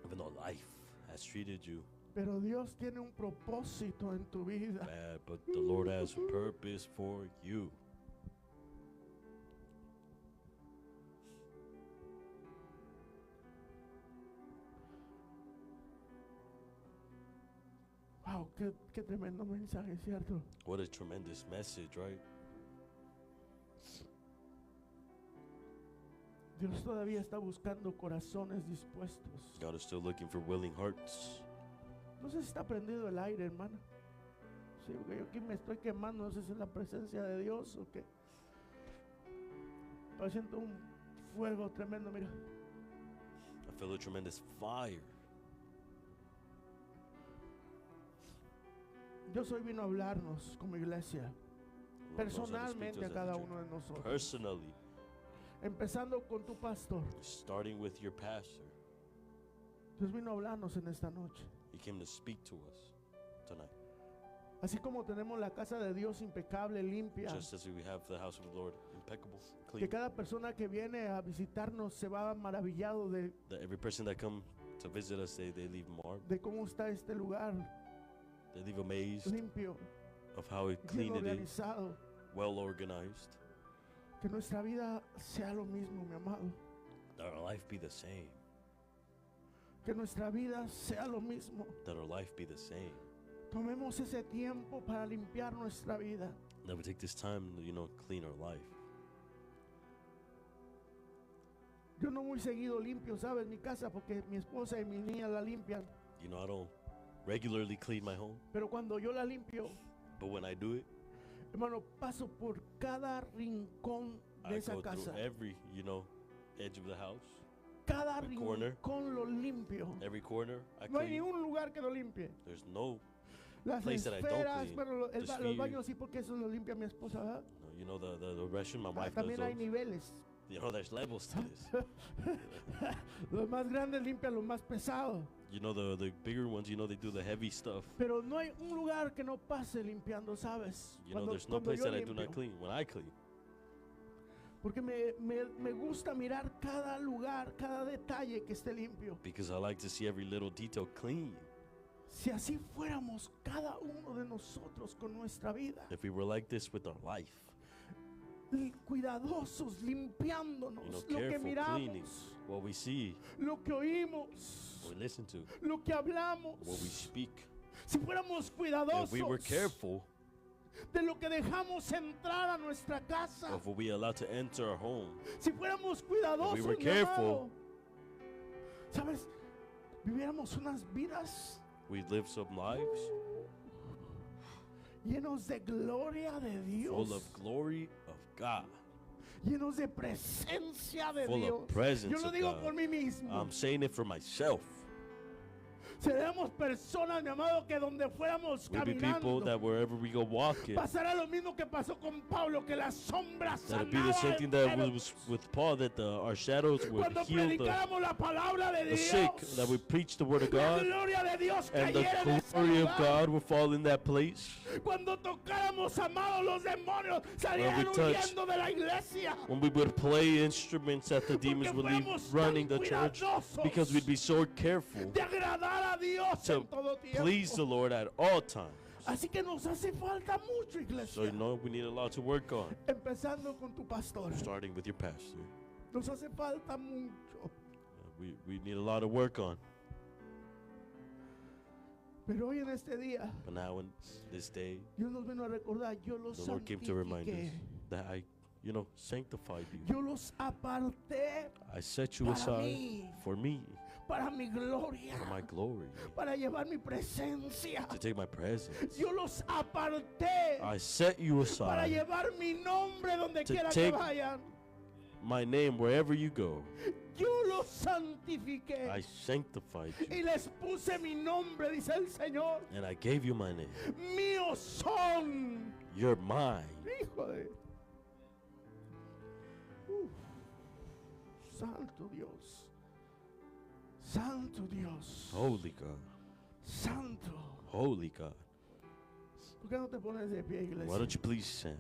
Even though life has treated you pero Dios tiene un propósito en tu vida. bad, but the Lord has a purpose for you. Wow, qué tremendo mensaje, ¿cierto? What a tremendous message, right? Dios todavía está buscando corazones dispuestos. God is still looking for willing hearts. No sé si está prendido el aire, hermano. Sí, porque yo aquí me estoy quemando, no sé si es la presencia de Dios o qué. Pero siento un fuego tremendo, mira. I feel a tremendous fire. Dios hoy vino a hablarnos como iglesia, The Lord knows how to speak to personalmente us a as cada a church. uno de nosotros. Personally, Empezando con tu pastor. starting with your pastor. Dios vino a hablarnos en esta noche. He came to speak to us tonight. Así como tenemos la casa de Dios impecable, limpia, Just as we have the house of the Lord impeccable, que clean. cada persona que viene a visitarnos se va maravillado That every person that come to visit us, they leave marked. de cómo está este lugar, They leave amazed limpio, of how bien clean it is, organizado. well organized. Que nuestra vida sea lo mismo, mi amado. That our life be the same. Que nuestra vida sea lo mismo. That our life be the same. Tomemos ese tiempo para limpiar nuestra vida. That we take this time to, clean our life. Yo no muy seguido limpio, ¿sabes? Mi casa porque mi esposa y mis niñas la limpian. I don't regularly clean my home, Pero cuando yo la limpio, but when I do it, hermano, paso por cada rincón de I esa go casa. through every, edge of the house, Cada every corner. rincón lo limpio. every corner. I No hay ni clean. un lugar que lo limpie. There's no, Las place that I don't esferas, clean. bueno, The los sphere. baños sí, porque eso lo limpia mi esposa, ¿verdad? the restroom. My wife does También hay those. niveles. There's levels to this. Los más grandes limpian lo más pesado. The bigger ones. They do the heavy stuff. Pero no hay un lugar que no pase limpiando, ¿sabes? There's no place yo that I do not limpio. clean. When I clean, Porque me gusta mirar cada lugar, cada detalle que esté limpio. because I like to see every little detail clean. Si así fuéramos cada uno de nosotros con nuestra vida, If we were like this with our life, cuidadosos, limpiándonos, lo que careful cleaning miramos, what we see, lo que oímos, what we listen to, lo que hablamos. what we speak. Si fuéramos If cuidadosos we were careful de lo que dejamos entrar a nuestra casa, of what we allow to enter our home, si fuéramos cuidadosos, were mi careful, amado, ¿sabes? Viviéramos unas vidas we live some lives llenos de gloria de Dios, full of glory of God, llenos de presencia de full Dios. of presence Yo lo of digo God. por mí mismo. I'm saying it for myself. Seremos personas, mi amado, que donde fuéramos We be people caminando, that wherever we go walking, pasará lo mismo que pasó con Pablo, que las sombras that'll be the same thing that was with Paul, that our shadows would cuando heal predicáramos la palabra de the Dios, sick, that we preach the word of la God, gloria de Dios and the cayera en ese glory of lugar. God will fall in that place. Cuando tocáramos, amados, los demonios salieran touch- huyendo de la iglesia. When we would play instruments, that the demons would leave fuéramos running tan the church, cuidadosos because we'd be so careful de agradar a Dios to en todo tiempo. please the Lord at all times. Así que nos hace falta mucho, So iglesia. we need a lot to work on, Empezando con tu pastor. starting with your pastor. Nos hace falta mucho. We need a lot of work on. Pero hoy en este día, But now in this day, Dios nos vino a recordar, yo los the Lord came to remind us santifiqué, that I, sanctified you. yo los aparté I set you para aside mí, for me, para mi gloria, for my glory, para llevar mi presencia. to take my presence. Yo los aparté I set you para aside, llevar mi nombre donde to quiera que take vayan. my name wherever you go. Yo los santifiqué I sanctified y you, les puse mi nombre, dice el Señor. and I gave you my name. Míos son. You're mine. Hijo de. Uf. Santo Dios. Santo Dios. Holy God. Santo. Holy God. ¿Por qué no te pones de pie, Why iglesia? don't you please stand?